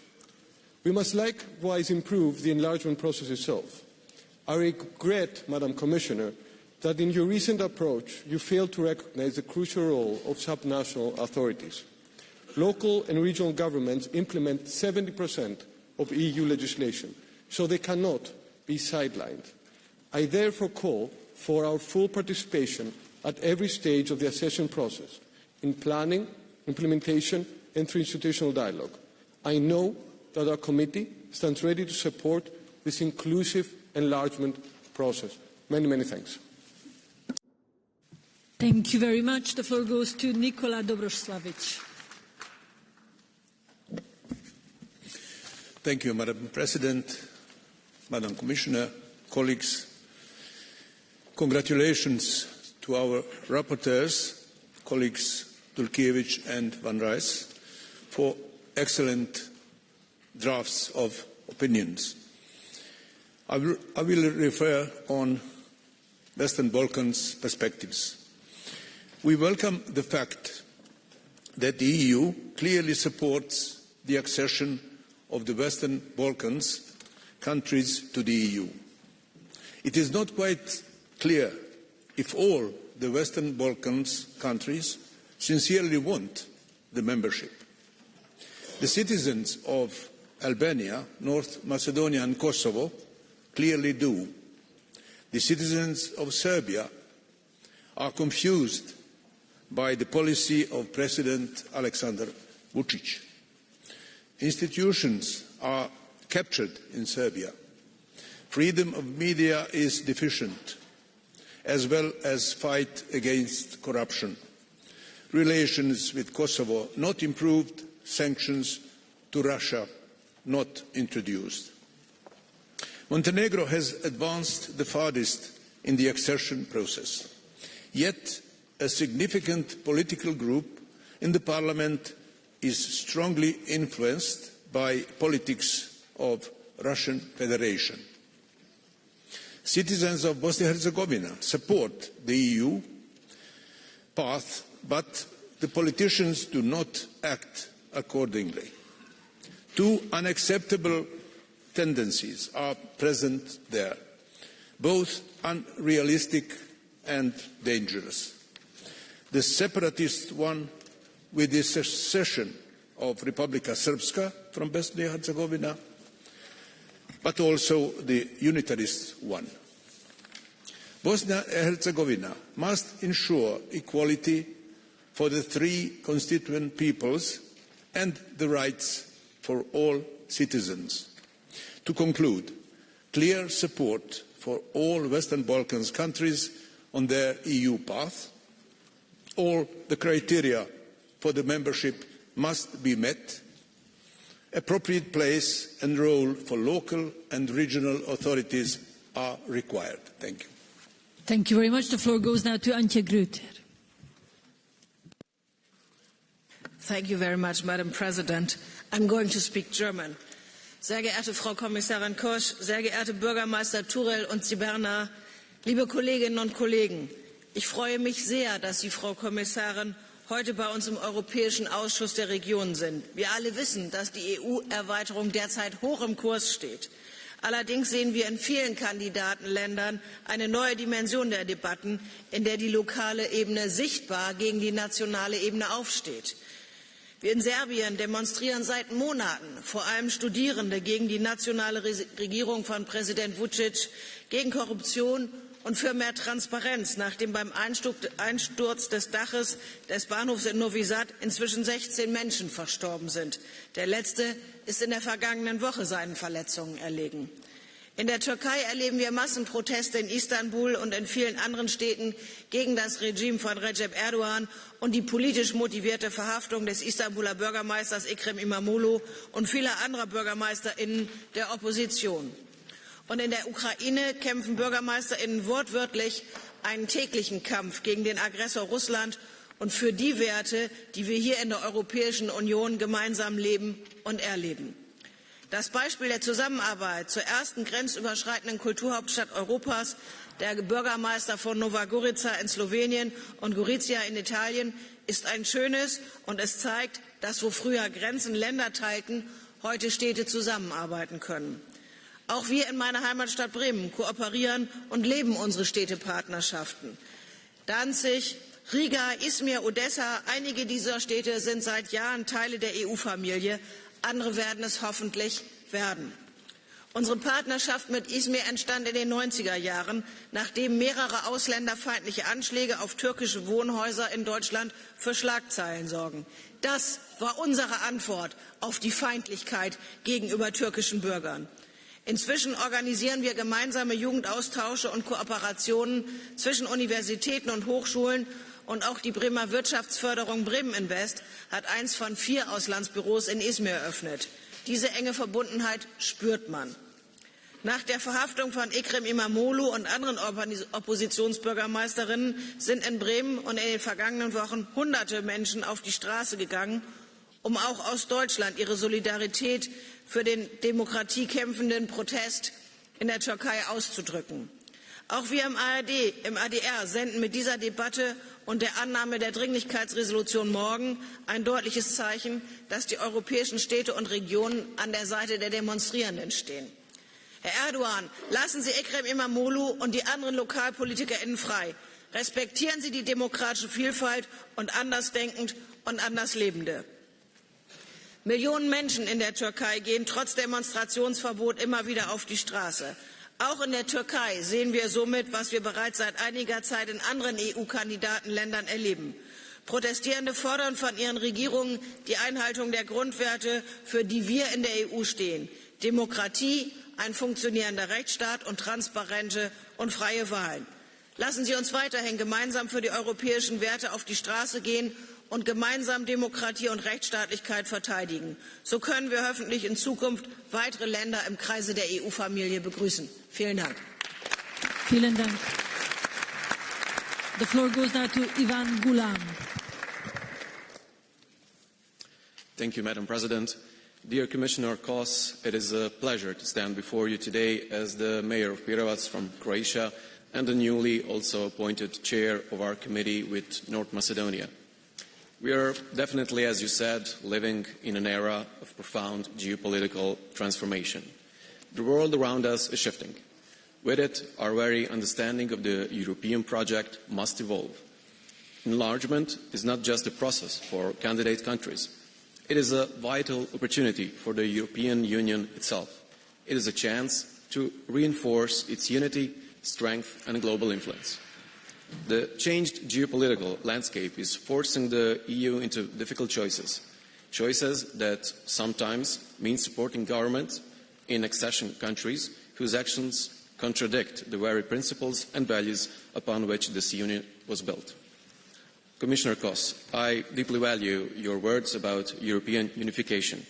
We must likewise improve the enlargement process itself. I regret, Madam Commissioner, that in your recent approach you failed to recognize the crucial role of subnational authorities. Local and regional governments implement 70% of EU legislation, so they cannot be sidelined. I therefore call for our full participation at every stage of the accession process, in planning, implementation and through institutional dialogue. I know that our committee stands ready to support this inclusive enlargement process. Many, many thanks. Thank you very much. The floor goes to Nikola Dobroslavic. Thank you, Madam President, Madam Commissioner, colleagues. Congratulations to our rapporteurs, colleagues Dulkiewicz and Van Rijs, for excellent drafts of opinions. I will refer on Western Balkans perspectives. We welcome the fact that the EU clearly supports the accession of the Western Balkans countries to the EU. It is not quite clear if all the Western Balkans countries sincerely want the membership. The citizens of Albania, North Macedonia and Kosovo clearly do. The citizens of Serbia are confused by the policy of President Aleksandar Vučić. Institutions are captured in Serbia. Freedom of media is deficient, as well as fight against corruption. Relations with Kosovo not improved, sanctions to Russia not introduced. Montenegro has advanced the farthest in the accession process. Yet a significant political group in the parliament is strongly influenced by politics of Russian Federation. Citizens of Bosnia-Herzegovina support the EU path, but the politicians do not act accordingly. Two unacceptable tendencies are present there, both unrealistic and dangerous. The separatist one with the secession of Republika Srpska from Bosnia-Herzegovina, but also the unitarist one. Bosnia-Herzegovina must ensure equality for the three constituent peoples and the rights for all citizens. To conclude, clear support for all Western Balkans countries on their EU path. All the criteria for the membership must be met. Appropriate place and role for local and regional authorities are required. Thank you. Thank you very much. The floor goes now to Antje Grüter. Thank you very much, Madam President. I'm going to speak German. Sehr geehrte Frau Kommissarin Kosch, sehr geehrte Bürgermeister TUREL und Ziberna, liebe Kolleginnen und Kollegen, ich freue mich sehr, dass Sie, Frau Kommissarin, heute bei uns im Europäischen Ausschuss der Regionen sind. Wir alle wissen, dass die EU-Erweiterung derzeit hoch im Kurs steht. Allerdings sehen wir in vielen Kandidatenländern eine neue Dimension der Debatten, in der die lokale Ebene sichtbar gegen die nationale Ebene aufsteht. Wir in Serbien demonstrieren seit Monaten, vor allem Studierende, gegen die nationale Regierung von Präsident Vučić, gegen Korruption und für mehr Transparenz, nachdem beim Einsturz des Daches des Bahnhofs in Novi Sad inzwischen 16 Menschen verstorben sind. Der letzte ist in der vergangenen Woche seinen Verletzungen erlegen. In der Türkei erleben wir Massenproteste in Istanbul und in vielen anderen Städten gegen das Regime von Recep Erdogan und die politisch motivierte Verhaftung des Istanbuler Bürgermeisters Ekrem İmamoğlu und vieler anderer BürgermeisterInnen der Opposition. Und in der Ukraine kämpfen BürgermeisterInnen wortwörtlich einen täglichen Kampf gegen den Aggressor Russland und für die Werte, die wir hier in der Europäischen Union gemeinsam leben und erleben. Das Beispiel der Zusammenarbeit zur ersten grenzüberschreitenden Kulturhauptstadt Europas, der Bürgermeister von Nova Gorica in Slowenien und Gorizia in Italien, ist ein schönes und es zeigt, dass wo früher Grenzen Länder teilten, heute Städte zusammenarbeiten können. Auch wir in meiner Heimatstadt Bremen kooperieren und leben unsere Städtepartnerschaften. Danzig, Riga, Izmir, Odessa, einige dieser Städte sind seit Jahren Teile der EU-Familie. Andere werden es hoffentlich werden. Unsere Partnerschaft mit Izmir entstand in den 90er Jahren, nachdem mehrere ausländerfeindliche Anschläge auf türkische Wohnhäuser in Deutschland für Schlagzeilen sorgen. Das war unsere Antwort auf die Feindlichkeit gegenüber türkischen Bürgern. Inzwischen organisieren wir gemeinsame Jugendaustausche und Kooperationen zwischen Universitäten und Hochschulen. Und auch die Bremer Wirtschaftsförderung Bremen Invest hat eins von 4 Auslandsbüros in Izmir eröffnet. Diese enge Verbundenheit spürt man. Nach der Verhaftung von Ekrem İmamoğlu und anderen Oppositionsbürgermeisterinnen sind in Bremen und in den vergangenen Wochen Hunderte Menschen auf die Straße gegangen, um auch aus Deutschland ihre Solidarität für den demokratiekämpfenden Protest in der Türkei auszudrücken. Auch wir im ADR senden mit dieser Debatte und der Annahme der Dringlichkeitsresolution morgen ein deutliches Zeichen, dass die europäischen Städte und Regionen an der Seite der Demonstrierenden stehen. Herr Erdogan, lassen Sie Ekrem İmamoğlu und die anderen LokalpolitikerInnen frei. Respektieren Sie die demokratische Vielfalt und Andersdenkend und Anderslebende. Millionen Menschen in der Türkei gehen trotz Demonstrationsverbot immer wieder auf die Straße. Auch in der Türkei sehen wir somit, was wir bereits seit einiger Zeit in anderen EU-Kandidatenländern erleben. Protestierende fordern von ihren Regierungen die Einhaltung der Grundwerte, für die wir in der EU stehen. Demokratie, ein funktionierender Rechtsstaat und transparente und freie Wahlen. Lassen Sie uns weiterhin gemeinsam für die europäischen Werte auf die Straße gehen und gemeinsam Demokratie und Rechtsstaatlichkeit verteidigen. So können wir hoffentlich in Zukunft weitere Länder im Kreise der EU-Familie begrüßen. Vielen Dank. Vielen Dank. The floor goes now to Ivan Gulam. Thank you, Madam President. Dear Commissioner Kos, it is a pleasure to stand before you today as the Mayor of Pirovac from Croatia and the newly also appointed chair of our committee with North Macedonia. We are definitely, as you said, living in an era of profound geopolitical transformation. The world around us is shifting. With it, our very understanding of the European project must evolve. Enlargement is not just a process for candidate countries. It is a vital opportunity for the European Union itself. It is a chance to reinforce its unity, strength and global influence. The changed geopolitical landscape is forcing the EU into difficult choices. choices that sometimes mean supporting governments in accession countries whose actions contradict the very principles and values upon which this union was built. Commissioner Kos, I deeply value your words about European unification.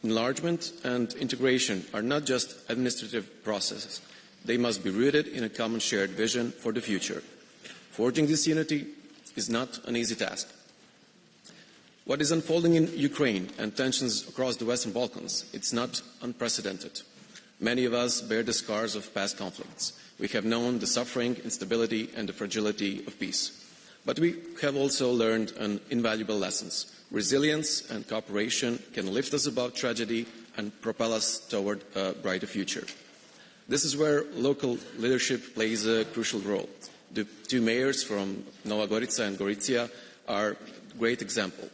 Enlargement and integration are not just administrative processes. They must be rooted in a common shared vision for the future. Forging this unity is not an easy task. What is unfolding in Ukraine and tensions across the Western Balkans, it's not unprecedented. Many of us bear the scars of past conflicts. We have known the suffering, instability, and the fragility of peace. But we have also learned invaluable lessons. Resilience and cooperation can lift us above tragedy and propel us toward a brighter future. This is where local leadership plays a crucial role. The two mayors from Nova Gorica and Gorizia are a great example.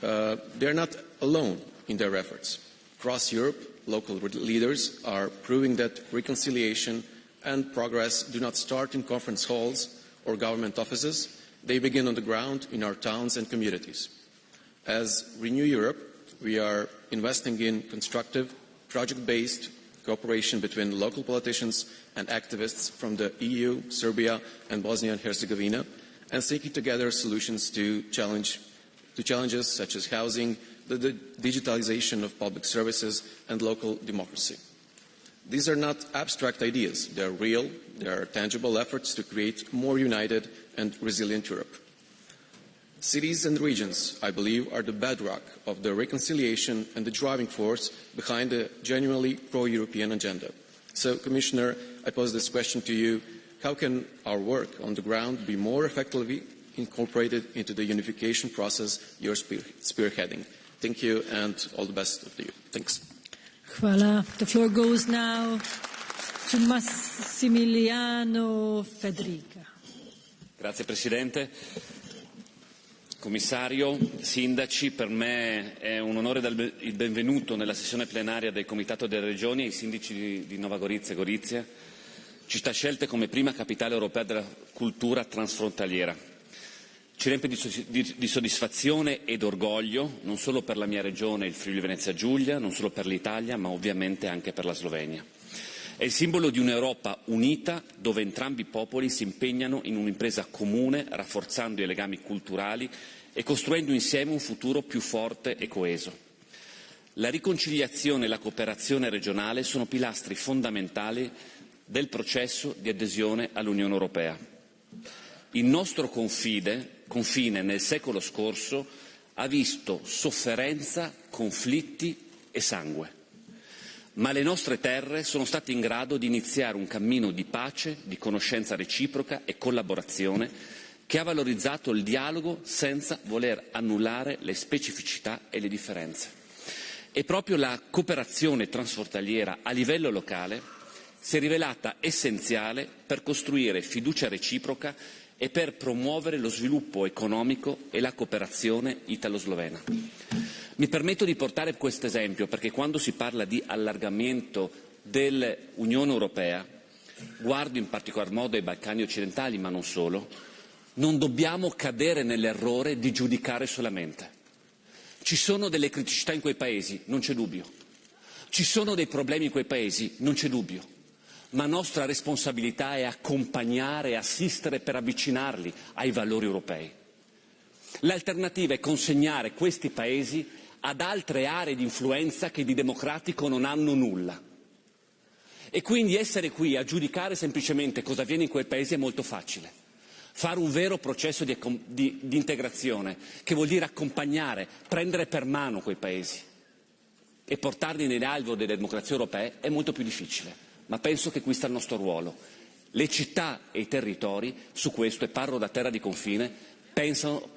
They are not alone in their efforts. Across Europe, local leaders are proving that reconciliation and progress do not start in conference halls or government offices. They begin on the ground in our towns and communities. As Renew Europe, we are investing in constructive, project-based cooperation between local politicians and activists from the EU, Serbia, and Bosnia and Herzegovina, and seeking together solutions to challenges such as housing, the digitalization of public services, and local democracy. These are not abstract ideas. They are real. They are tangible efforts to create a more united and resilient Europe. Cities and regions, I believe, are the bedrock of the reconciliation and the driving force behind the genuinely pro-European agenda. So, Commissioner, I pose this question to you. How can our work on the ground be more effectively incorporated into the unification process you're spearheading? Thank you, and all the best to you. Thanks. Hvala. The floor goes now to Massimiliano Federica. Grazie Presidente. Commissario, sindaci, per me è un onore dare il benvenuto nella sessione plenaria del Comitato delle Regioni ai sindaci di Nova Gorizia e Gorizia, città scelte come prima capitale europea della cultura transfrontaliera. Ci riempie di soddisfazione ed orgoglio, non solo per la mia regione, il Friuli Venezia Giulia, non solo per l'Italia, ma ovviamente anche per la Slovenia. È il simbolo di un'Europa unita, dove entrambi i popoli si impegnano in un'impresa comune, rafforzando i legami culturali e costruendo insieme un futuro più forte e coeso. La riconciliazione e la cooperazione regionale sono pilastri fondamentali del processo di adesione all'Unione Europea. Il nostro confine nel secolo scorso ha visto sofferenza, conflitti e sangue. Ma le nostre terre sono state in grado di iniziare un cammino di pace, di conoscenza reciproca e collaborazione che ha valorizzato il dialogo senza voler annullare le specificità e le differenze. E proprio la cooperazione transfrontaliera a livello locale si è rivelata essenziale per costruire fiducia reciproca e per promuovere lo sviluppo economico e la cooperazione italo-slovena. Mi permetto di portare questo esempio perché quando si parla di allargamento dell'Unione Europea, guardo in particolar modo ai Balcani occidentali, ma non solo, non dobbiamo cadere nell'errore di giudicare solamente. Ci sono delle criticità in quei paesi, non c'è dubbio. Ci sono dei problemi in quei paesi, non c'è dubbio. Ma nostra responsabilità è accompagnare e assistere per avvicinarli ai valori europei. L'alternativa è consegnare questi paesi ad altre aree di influenza che di democratico non hanno nulla. E quindi essere qui a giudicare semplicemente cosa avviene in quel paese è molto facile. Fare un vero processo di integrazione, che vuol dire accompagnare, prendere per mano quei paesi e portarli nell'alveo delle democrazie europee è molto più difficile. Ma penso che qui sta il nostro ruolo. Le città e i territori su questo, e parlo da terra di confine, penso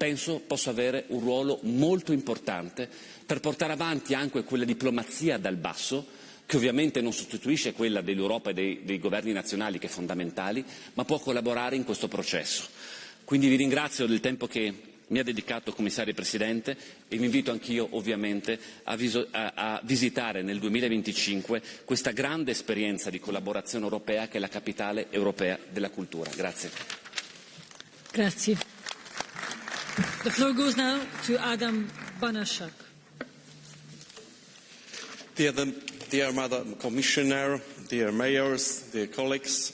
possa avere un ruolo molto importante per portare avanti anche quella diplomazia dal basso, che ovviamente non sostituisce quella dell'Europa e dei governi nazionali, che è fondamentale, ma può collaborare in questo processo. Quindi vi ringrazio del tempo che mi ha dedicato Commissario e Presidente e vi invito anch'io ovviamente a visitare nel 2025 questa grande esperienza di collaborazione europea che è la capitale europea della cultura. Grazie. Grazie. The floor goes now to Adam Banashak. Dear Madam Commissioner, dear mayors, dear colleagues,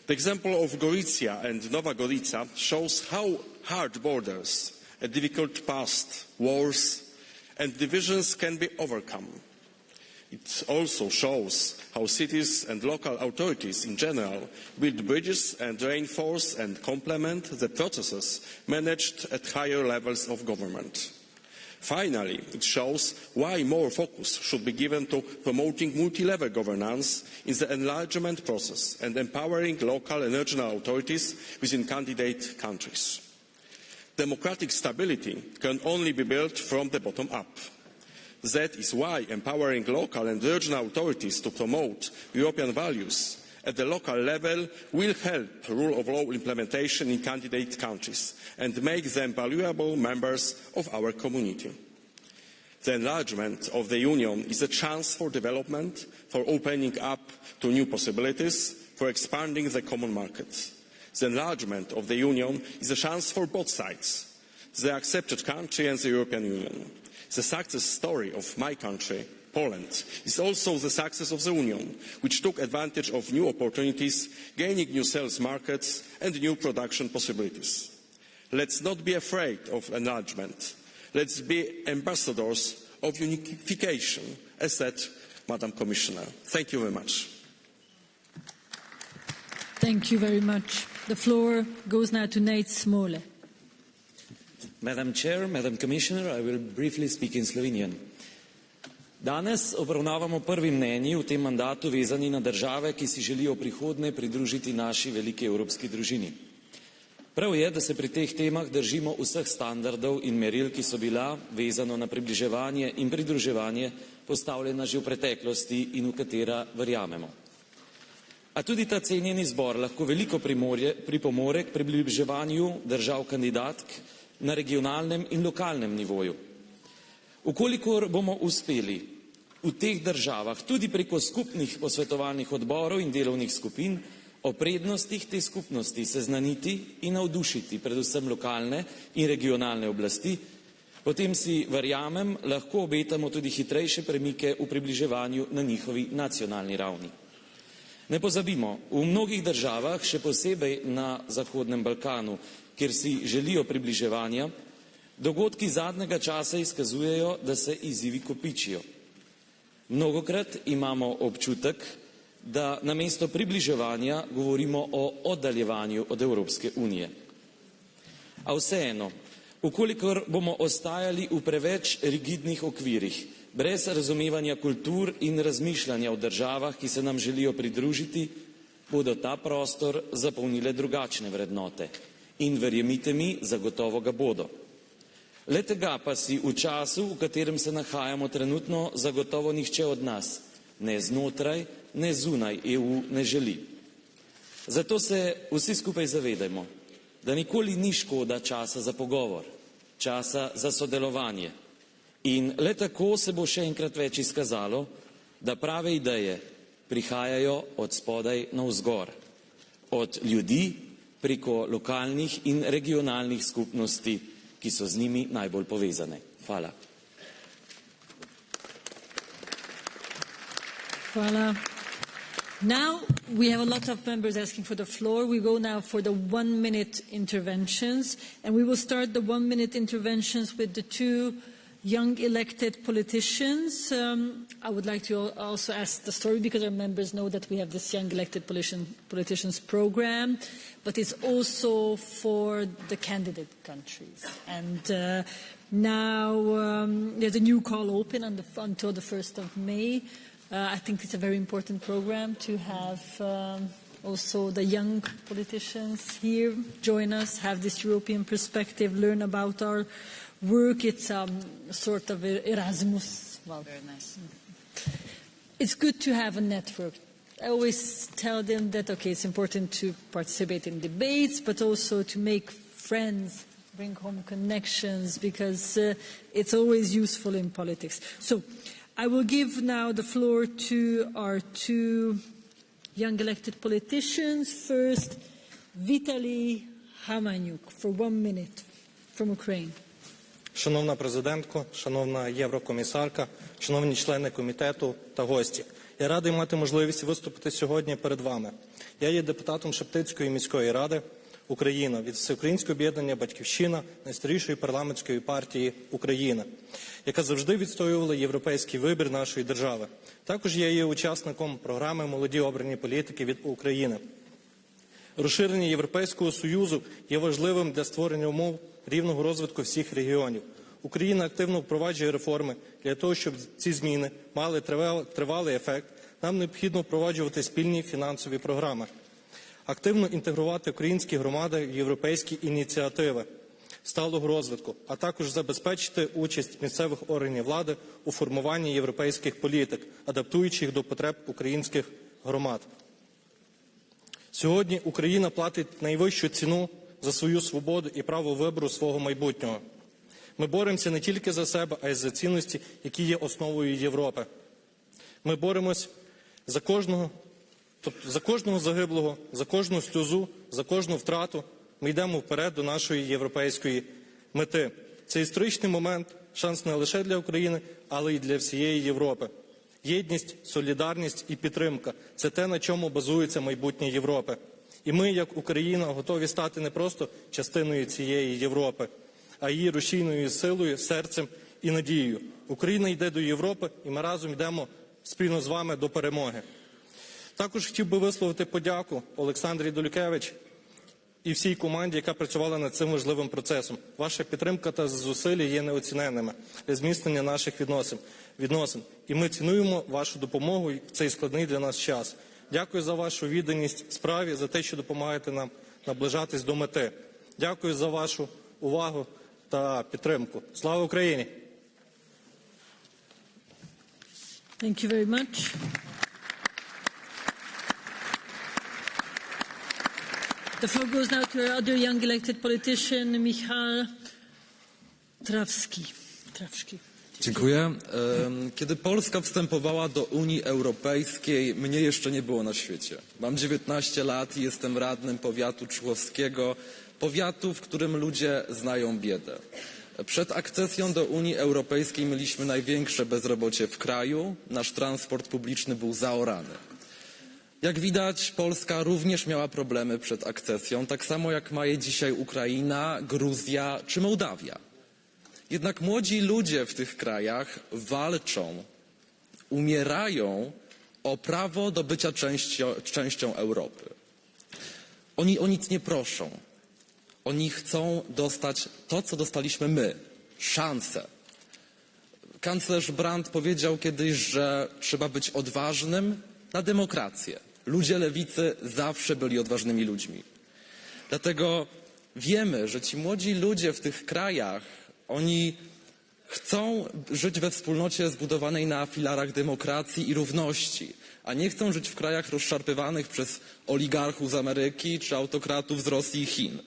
the example of Gorizia and Nova Gorica shows how hard borders, a difficult past, wars and divisions can be overcome. It also shows how cities and local authorities in general build bridges and reinforce and complement the processes managed at higher levels of government. Finally, it shows why more focus should be given to promoting multi-level governance in the enlargement process and empowering local and regional authorities within candidate countries. Democratic stability can only be built from the bottom up. That is why empowering local and regional authorities to promote European values at the local level will help rule of law implementation in candidate countries and make them valuable members of our community. The enlargement of the Union is a chance for development, for opening up to new possibilities, for expanding the common market. The enlargement of the Union is a chance for both sides, the accepted country and the European Union. The success story of my country, Poland, is also the success of the Union, which took advantage of new opportunities, gaining new sales markets and new production possibilities. Let's not be afraid of enlargement. Let's be ambassadors of unification, as said Madam Commissioner. Thank you very much. Thank you very much. The floor goes now to Nate Smole. Madam Chair, Madam Commissioner, I will briefly speak in Slovenian. Danes obravnavamo prvi mnenji v tem mandatu vezani na države, ki si želijo prihodnje pridružiti naši veliki evropski družini. Prav je, da se pri teh temah držimo vseh standardov in meril, ki so bila vezano na približevanje in pridruževanje postavljena že v preteklosti in v katera verjamemo. A tudi ta cenjeni zbor lahko veliko pripomore k približevanju držav kandidatk na regionalnem in lokalnem nivoju. Ukolikor bomo uspeli v teh državah tudi preko skupnih posvetovalnih odborov in delovnih skupin o prednostih te skupnosti seznaniti in navdušiti predvsem lokalne in regionalne oblasti, potem si, verjamem, lahko obetamo tudi hitrejše premike v približevanju na njihovi nacionalni ravni. Ne pozabimo, v mnogih državah, še posebej na Zahodnem Balkanu, kjer si želijo približevanja, dogodki zadnjega časa izkazujejo, da se izzivi kopičijo. Mnogokrat imamo občutek, da namesto približevanja govorimo o oddaljevanju od Evropske unije. A vseeno, ukolikor bomo ostajali v preveč rigidnih okvirih, brez razumevanja kultur in razmišljanja o državah, ki se nam želijo pridružiti, bodo ta prostor zapolnile drugačne vrednote. In verjemite mi, zagotovo ga bodo. Le tega pa si v času, v katerem se nahajamo trenutno, zagotovo nihče od nas, ne znotraj, ne zunaj EU, ne želi. Zato se vsi skupaj zavedajmo, da nikoli ni škoda časa za pogovor, časa za sodelovanje. In le tako se bo še enkrat več izkazalo, da prave ideje prihajajo od spodaj navzgor, od ljudi preko lokalnih in regionalnih skupnosti, ki so z njimi najbolj povezane. Hvala. Hvala. Now we have a lot of members asking for the floor. We go now for the 1-minute interventions, and we will start the 1-minute interventions with the two young elected politicians. I would like to also ask the story, because our members know that we have this young elected politicians program, but it's also for the candidate countries. And now there's a new call open until the 1st of May. I think it's a very important program to have also the young politicians here join us, have this European perspective, learn about our work. It's sort of Erasmus. Well, very nice. It's good to have a network. I always tell them that, okay, it's important to participate in debates, but also to make friends, bring home connections, because it's always useful in politics. So I will give now the floor to our two young elected politicians. First, Vitaly Hamanyuk, for 1 minute, from Ukraine. Шановна президентко, шановна єврокомісарка, шановні члени комітету та гості. Я радий мати можливість виступити сьогодні перед вами. Я є депутатом Шептицької міської ради Україна від Всеукраїнського об'єднання «Батьківщина», найстарішої парламентської партії України, яка завжди відстоювала європейський вибір нашої держави. Також я є учасником програми «Молоді обрані політики» від України. Розширення Європейського Союзу є важливим для створення умов рівного розвитку всіх регіонів. Україна активно впроваджує реформи. Для того, щоб ці зміни мали тривалий ефект, нам необхідно впроваджувати спільні фінансові програми, активно інтегрувати українські громади в європейські ініціативи сталого розвитку, а також забезпечити участь місцевих органів влади у формуванні європейських політик, адаптуючи їх до потреб українських громад. Сьогодні Україна платить найвищу ціну за свою свободу і право вибору свого майбутнього. Ми боремося не тільки за себе, а й за цінності, які є основою Європи. Ми боремось за кожного загиблого, за кожну сльозу, за кожну втрату. Ми йдемо вперед до нашої європейської мети. Це історичний момент, шанс не лише для України, але й для всієї Європи. Єдність, солідарність і підтримка – це те, на чому базується майбутнє Європи. І ми, як Україна, готові стати не просто частиною цієї Європи, а її рушійною силою, серцем і надією. Україна йде до Європи, і ми разом йдемо спільно з вами до перемоги. Також хотів би висловити подяку Олександрі Дулькевич і всій команді, яка працювала над цим важливим процесом. Ваша підтримка та зусилля є неоціненними для зміцнення наших відносин. І ми цінуємо вашу допомогу в цей складний для нас час. Дякую за вашу відданість справі, за те, що допомагаєте нам наближатись до мети. Дякую за вашу увагу та підтримку. Слава Україні! Thank you very much. The floor goes now to our other young elected politician, Michal Trawski. Dziękuję. Kiedy Polska wstępowała do Unii Europejskiej, mnie jeszcze nie było na świecie. Mam 19 lat i jestem radnym powiatu człowskiego, powiatu, w którym ludzie znają biedę. Przed akcesją do Unii Europejskiej mieliśmy największe bezrobocie w kraju, nasz transport publiczny był zaorany. Jak widać, Polska również miała problemy przed akcesją, tak samo jak ma je dzisiaj Ukraina, Gruzja czy Mołdawia. Jednak młodzi ludzie w tych krajach walczą, umierają o prawo do bycia częścią Europy. Oni o nic nie proszą. Oni chcą dostać to, co dostaliśmy my, szansę. Kanclerz Brandt powiedział kiedyś, że trzeba być odważnym na demokrację. Ludzie lewicy zawsze byli odważnymi ludźmi. Dlatego wiemy, że ci młodzi ludzie w tych krajach, oni chcą żyć we wspólnocie zbudowanej na filarach demokracji i równości, a nie chcą żyć w krajach rozszarpywanych przez oligarchów z Ameryki czy autokratów z Rosji i Chin.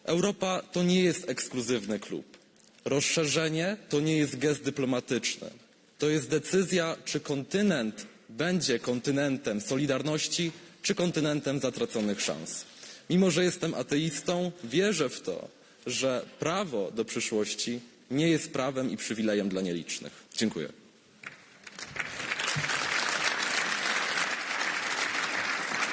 Europa to nie jest ekskluzywny klub. Rozszerzenie to nie jest gest dyplomatyczny. To jest decyzja, czy kontynent będzie kontynentem solidarności, czy kontynentem zatraconych szans. Mimo że jestem ateistą, wierzę w to, że prawo do przyszłości nie jest prawem i przywilejem dla nielicznych. Dziękuję.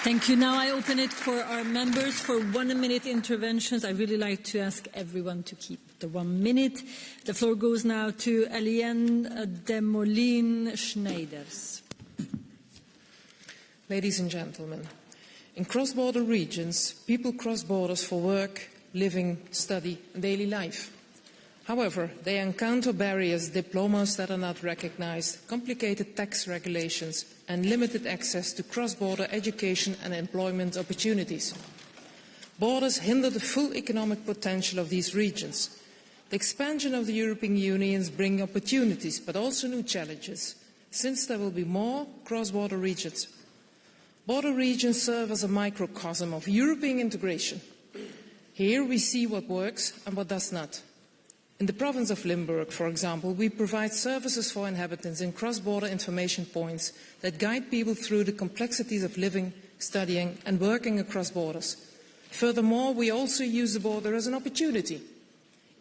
Thank you. Now I open it for our members for 1-minute interventions. I really like to ask everyone to keep the 1 minute. The floor goes now to Eliane Demolin-Schneiders. Ladies and gentlemen, in cross-border regions, people cross borders for work, living, study, and daily life. However, they encounter barriers, diplomas that are not recognized, complicated tax regulations, and limited access to cross-border education and employment opportunities. Borders hinder the full economic potential of these regions. The expansion of the European Union brings opportunities, but also new challenges, since there will be more cross-border regions. Border regions serve as a microcosm of European integration. Here we see what works and what does not. In the province of Limburg, for example, we provide services for inhabitants in cross-border information points that guide people through the complexities of living, studying and working across borders. Furthermore, we also use the border as an opportunity.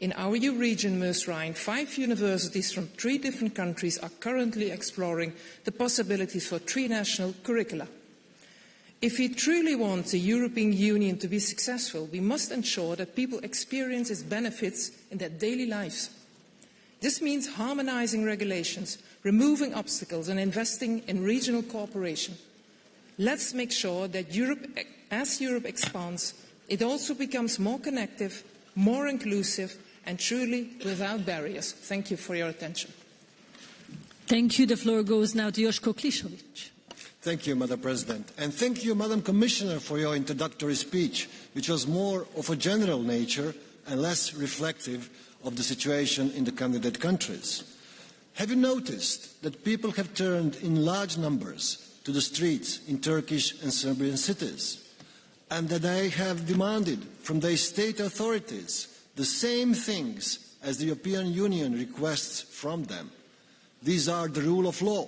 In our EU region, Meuse-Rhine, 5 universities from 3 different countries are currently exploring the possibilities for 3 national curricula. If we truly want the European Union to be successful, we must ensure that people experience its benefits in their daily lives. This means harmonising regulations, removing obstacles and investing in regional cooperation. Let's make sure that as Europe expands, it also becomes more connected, more inclusive and truly without barriers. Thank you for your attention. Thank you. The floor goes now to Joško Klišović. Thank you, Madam President. And thank you, Madam Commissioner, for your introductory speech, which was more of a general nature and less reflective of the situation in the candidate countries. Have you noticed that people have turned in large numbers to the streets in Turkish and Serbian cities, and that they have demanded from their state authorities the same things as the European Union requests from them? These are the rule of law,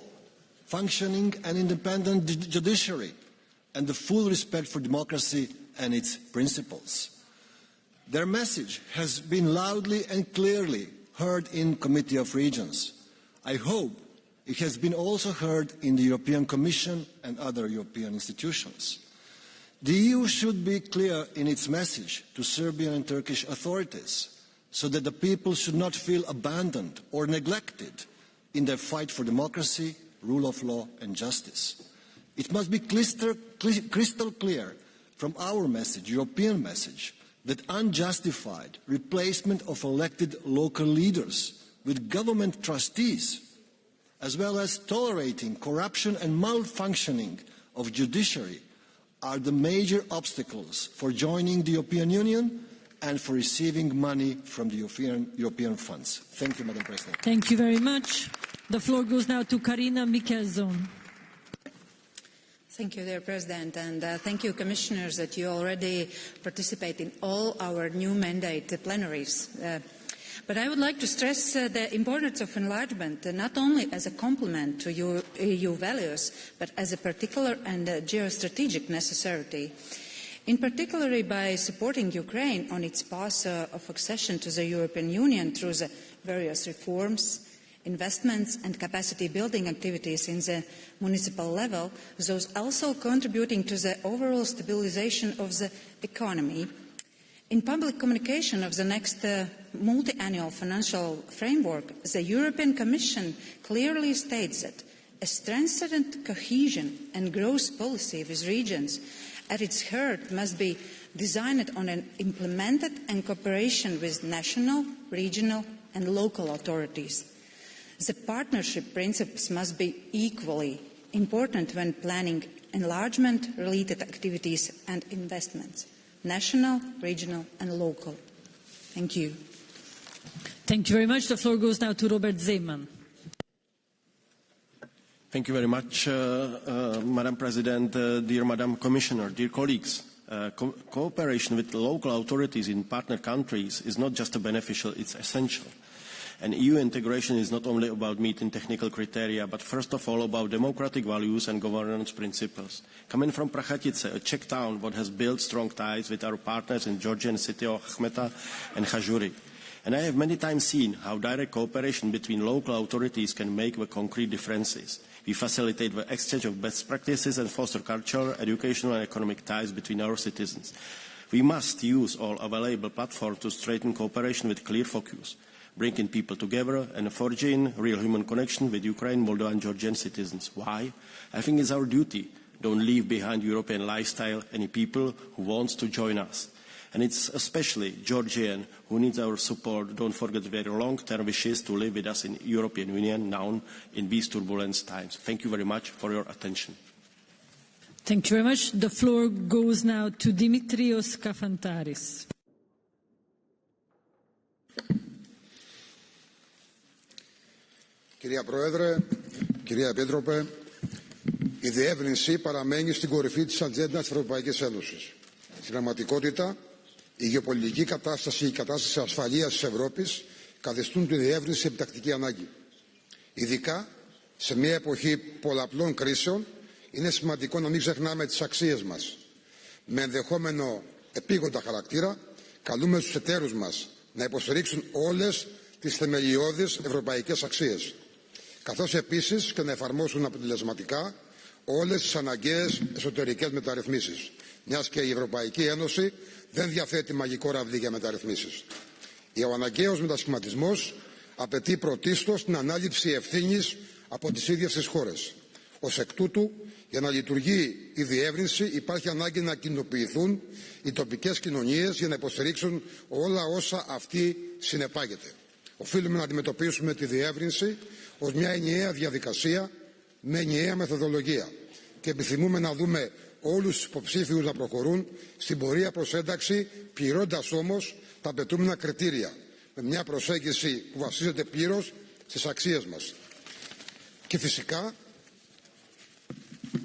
functioning and independent judiciary, and the full respect for democracy and its principles. Their message has been loudly and clearly heard in Committee of Regions. I hope it has been also heard in the European Commission and other European institutions. The EU should be clear in its message to Serbian and Turkish authorities so that the people should not feel abandoned or neglected in their fight for democracy, rule of law and justice. It must be crystal clear from our message, European message, that unjustified replacement of elected local leaders with government trustees, as well as tolerating corruption and malfunctioning of judiciary, are the major obstacles for joining the European Union and for receiving money from the European funds. Thank you, Madam President. Thank you very much. The floor goes now to Karina Mikkelson. Thank you, dear President, and thank you, Commissioners, that you already participate in all our new mandate plenaries. But I would like to stress the importance of enlargement, not only as a complement to EU values, but as a particular and geostrategic necessity. In particular, by supporting Ukraine on its path of accession to the European Union through the various reforms, investments and capacity building activities in the municipal level, those also contributing to the overall stabilization of the economy. In public communication of the next multi-annual financial framework, the European Commission clearly states that a strengthened cohesion and growth policy with regions at its heart must be designed on and implemented in cooperation with national, regional and local authorities. The partnership principles must be equally important when planning enlargement-related activities and investments, national, regional and local. Thank you. Thank you very much. The floor goes now to Robert Zeman. Thank you very much, Madam President, dear Madam Commissioner, dear colleagues. Cooperation with the local authorities in partner countries is not just beneficial, it's essential. And EU integration is not only about meeting technical criteria, but first of all about democratic values and governance principles. Coming from Prachatice, a Czech town that has built strong ties with our partners in Georgian city of Achmeta and Khajuri. And I have many times seen how direct cooperation between local authorities can make the concrete differences. We facilitate the exchange of best practices and foster cultural, educational and economic ties between our citizens. We must use all available platforms to strengthen cooperation with clear focus, bringing people together and forging real human connection with Ukraine, Moldova and Georgian citizens. Why? I think it's our duty. Don't leave behind European lifestyle any people who want to join us. And it's especially Georgian who needs our support. Don't forget their long-term wishes to live with us in European Union now in these turbulent times. Thank you very much for your attention. Thank you very much. The floor goes now to Dimitrios Kafantaris. Κυρία Πρόεδρε, κυρία Επίτροπε, η διεύρυνση παραμένει στην κορυφή της ατζέντας της Ευρωπαϊκής Ένωσης. Στην πραγματικότητα, η γεωπολιτική κατάσταση, η κατάσταση ασφαλείας της Ευρώπης καθιστούν τη διεύρυνση επιτακτική ανάγκη. Ειδικά, σε μια εποχή πολλαπλών κρίσεων, είναι σημαντικό να μην ξεχνάμε τις αξίες μας. Με ενδεχόμενο επίγοντα χαρακτήρα, καλούμε τους εταίρους μας να υποστηρίξουν όλες τις θεμελιώδεις ευρωπαϊκές αξίες, καθώς επίσης και να εφαρμόσουν αποτελεσματικά όλες τις αναγκαίες εσωτερικές μεταρρυθμίσεις, μιας και η Ευρωπαϊκή Ένωση δεν διαθέτει μαγικό ραβδί για μεταρρυθμίσεις. Ο αναγκαίος μετασχηματισμός απαιτεί πρωτίστως την ανάληψη ευθύνης από τις ίδιες τις χώρες. Ως εκ τούτου, για να λειτουργεί η διεύρυνση υπάρχει ανάγκη να κοινοποιηθούν οι τοπικές κοινωνίες για να υποστηρίξουν όλα όσα αυτή συνεπάγεται. Οφείλουμε να αντιμετωπίσουμε τη διεύρυνση ως μια ενιαία διαδικασία με ενιαία μεθοδολογία και επιθυμούμε να δούμε όλους τους υποψήφιους να προχωρούν στην πορεία προς ένταξη, πληρώντας όμως τα απαιτούμενα κριτήρια, με μια προσέγγιση που βασίζεται πλήρως στις αξίες μας. Και φυσικά,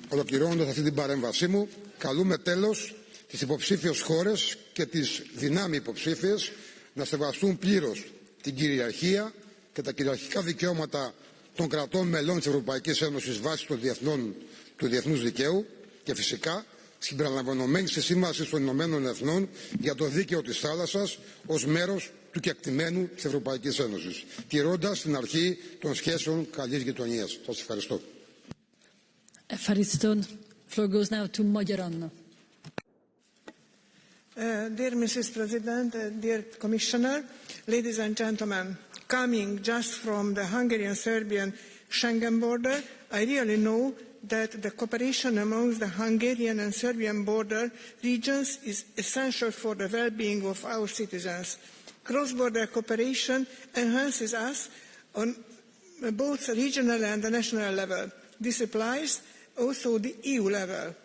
ολοκληρώνοντας αυτή την παρέμβασή μου, καλούμε τέλος τις υποψήφιες χώρες και τις δυνάμει υποψήφιες να σεβαστούν πλήρως την κυριαρχία και τα κυριαρχικά δικαιώματα των κρατών μελών της Ευρωπαϊκής Ένωσης βάσει του διεθνούς δικαίου και φυσικά συμπεριλαμβανομένης της Σύμβασης των Ηνωμένων Εθνών για το δίκαιο της θάλασσας ως μέρος του κεκτημένου της Ευρωπαϊκής Ένωσης, τηρώντας την αρχή των σχέσεων καλής γειτονίας. Σας ευχαριστώ. Ευχαριστώ. Floor goes now to Magyaranna. Dear Mrs. President, dear Commissioner, ladies and gentlemen, coming just from the Hungarian-Serbian Schengen border, I really know that the cooperation amongst the Hungarian and Serbian border regions is essential for the well-being of our citizens. Cross-border cooperation enhances us on both regional and the national level. This applies also the EU level.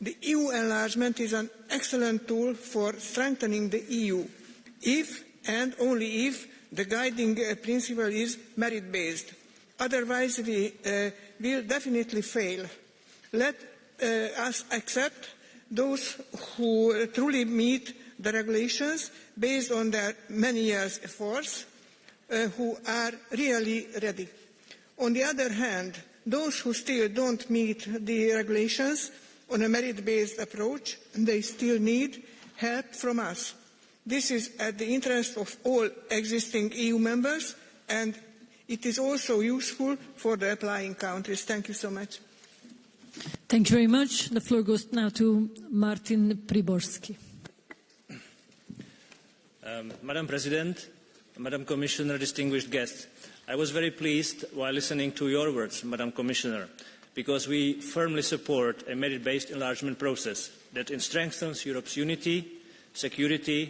The EU enlargement is an excellent tool for strengthening the EU, if and only if the guiding principle is merit-based. Otherwise, we will definitely fail. Let us accept those who truly meet the regulations based on their many years' efforts, who are really ready. On the other hand, those who still don't meet the regulations on a merit-based approach, they still need help from us. This is at the interest of all existing EU members, and it is also useful for the applying countries. Thank you so much. Thank you very much. The floor goes now to Martin Priborski. Madam President, Madam Commissioner, distinguished guests, I was very pleased while listening to your words, Madam Commissioner, because we firmly support a merit-based enlargement process that strengthens Europe's unity, security,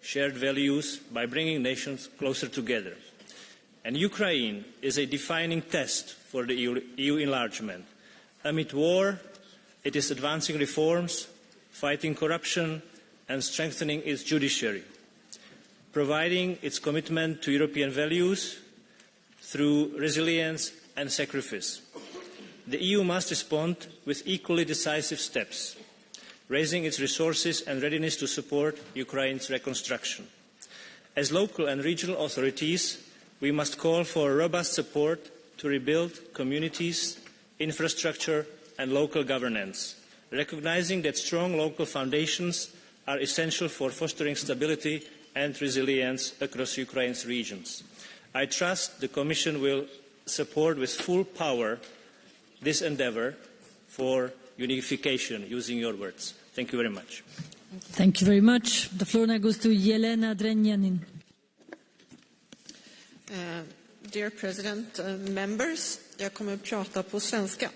shared values by bringing nations closer together. And Ukraine is a defining test for the EU enlargement. Amid war, it is advancing reforms, fighting corruption, and strengthening its judiciary, providing its commitment to European values through resilience and sacrifice. The EU must respond with equally decisive steps, raising its resources and readiness to support Ukraine's reconstruction. As local and regional authorities, we must call for robust support to rebuild communities, infrastructure and local governance, recognizing that strong local foundations are essential for fostering stability and resilience across Ukraine's regions. I trust the Commission will support with full power this endeavour for unification, using your words. Thank you very much. Thank you very much. The floor now goes to Jelena Drenjanin. Dear President, members, jag kommer att prata på svenska.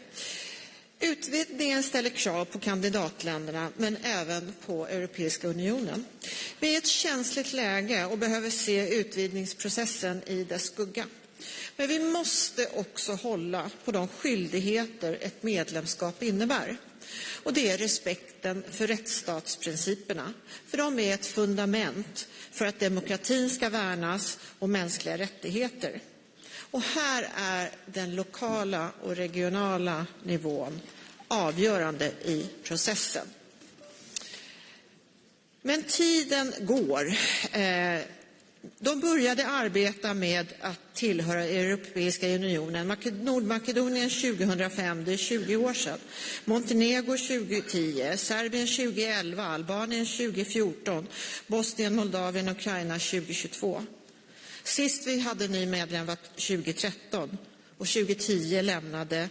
Utvidgningen ställer krav på kandidatländerna men även på Europeiska unionen. Vi är i ett känsligt läge och behöver se utvidgningsprocessen i dess skugga. Men vi måste också hålla på de skyldigheter ett medlemskap innebär. Och det är respekten för rättsstatsprinciperna. För de är ett fundament för att demokratin ska värnas och mänskliga rättigheter. Och här är den lokala och regionala nivån avgörande i processen. Men tiden går. De började arbeta med att tillhöra Europeiska unionen. Nordmakedonien 2005, det är 20 år sedan. Montenegro 2010, Serbien 2011, Albanien 2014, Bosnien, Moldavien och Ukraina 2022. Sist vi hade ny medlem var 2013 och 2020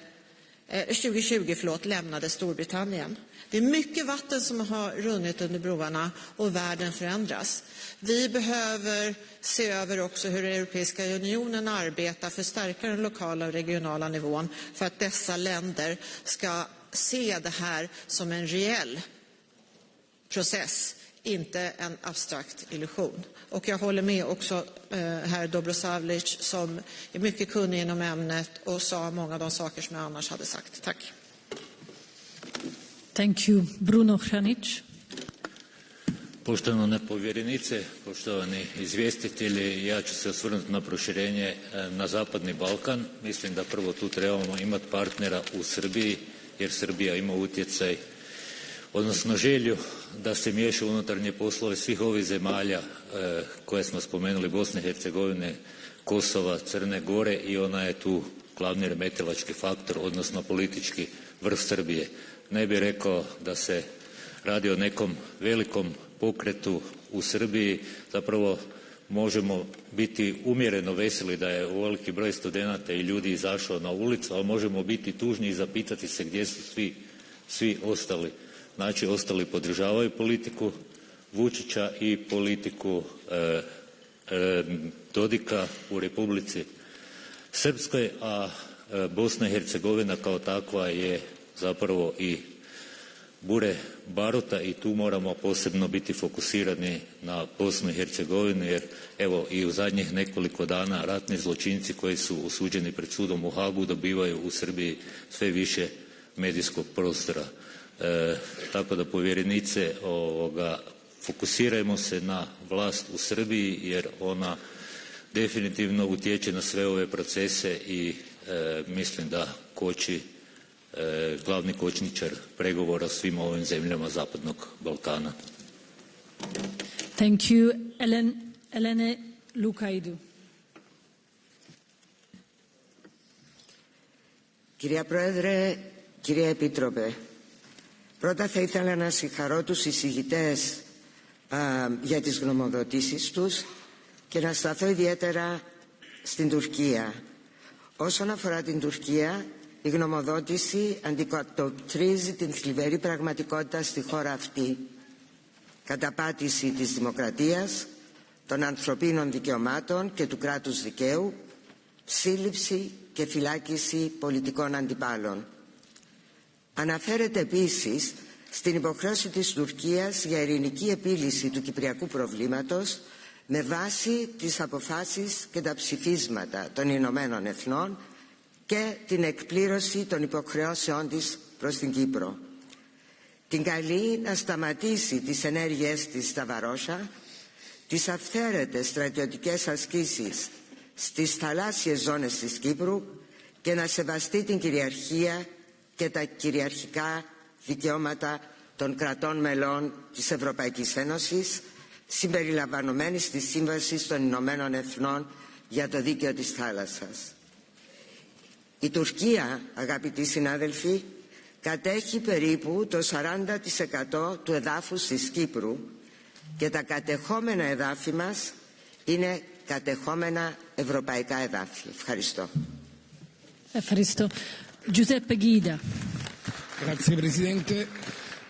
lämnade Storbritannien. Det är mycket vatten som har runnit under broarna och världen förändras. Vi behöver se över också hur Europeiska unionen arbetar för att stärka den lokala och regionala nivån för att dessa länder ska se det här som en reell process, inte en abstrakt illusion. Och jag håller med också herr Dobrosavlic som är mycket kunnig inom ämnet och sa många av de saker som jag annars hade sagt. Tack. Thank you. Bruno Hranić. Poštovana povjerenice, poštovani izvjestitelji, ja ću se osvrnuti na proširenje na Zapadni Balkan. Mislim da prvo tu trebamo imati partnera u Srbiji, jer Srbija ima utjecaj, odnosno želju da se miješa u unutarnje poslove svih ovih zemalja koje smo spomenuli, Bosne i Hercegovine, Kosova, Crne Gore, i ona je tu glavni remetilački faktor, odnosno politički vrh Srbije. Ne bih rekao da se radi o nekom velikom pokretu u Srbiji, zapravo možemo biti umjereno veseli da je veliki broj studenata i ljudi izašao na ulicu, ali možemo biti tužni i zapitati se gdje su svi ostali. Znači, ostali podržavaju politiku Vučića i politiku Dodika u Republici Srpskoj, a Bosna i Hercegovina kao takva je zapravo i bure baruta i tu moramo posebno biti fokusirani na Bosnu i Hercegovinu, jer evo i u zadnjih nekoliko dana ratni zločinci koji su osuđeni pred sudom u Hagu dobivaju u Srbiji sve više medijskog prostora. Tako da povjerenice, fokusirajmo se na vlast u Srbiji jer ona definitivno utječe na sve ove procese i mislim da koči glavni kočničar pregovora svim ovim zemljama Zapadnog Balkana. Thank you. Elene Lukaidou. Κυρία Πρόεδρε, κυρία Επίτροπε, πρώτα θα ήθελα να συγχαρώ τους εισηγητές για τις γνωμοδοτήσεις τους και να σταθώ ιδιαίτερα στην Τουρκία. Όσον αφορά την Τουρκία, η γνωμοδότηση αντικατοπτρίζει την θλιβερή πραγματικότητα στη χώρα αυτή. Καταπάτηση της δημοκρατίας, των ανθρωπίνων δικαιωμάτων και του κράτους δικαίου, σύλληψη και φυλάκιση πολιτικών αντιπάλων. Αναφέρεται επίσης στην υποχρέωση της Τουρκίας για ειρηνική επίλυση του κυπριακού προβλήματος με βάση τις αποφάσεις και τα ψηφίσματα των Ηνωμένων Εθνών και την εκπλήρωση των υποχρεώσεών της προς την Κύπρο. Την καλεί να σταματήσει τις ενέργειές της στα Βαρόσια, τις αυθαίρετες στρατιωτικές ασκήσεις στις θαλάσσιες ζώνες της Κύπρου και να σεβαστεί την κυριαρχία και τα κυριαρχικά δικαιώματα των κρατών μελών της Ευρωπαϊκής Ένωσης, συμπεριλαμβανομένης της Σύμβασης των Ηνωμένων Εθνών για το Δίκαιο της Θάλασσας. Η Τουρκία, αγαπητοί συνάδελφοι, κατέχει περίπου το 40% του εδάφους της Κύπρου και τα κατεχόμενα εδάφη μας είναι κατεχόμενα ευρωπαϊκά εδάφη. Ευχαριστώ. Ευχαριστώ. Giuseppe Guida. Grazie Presidente,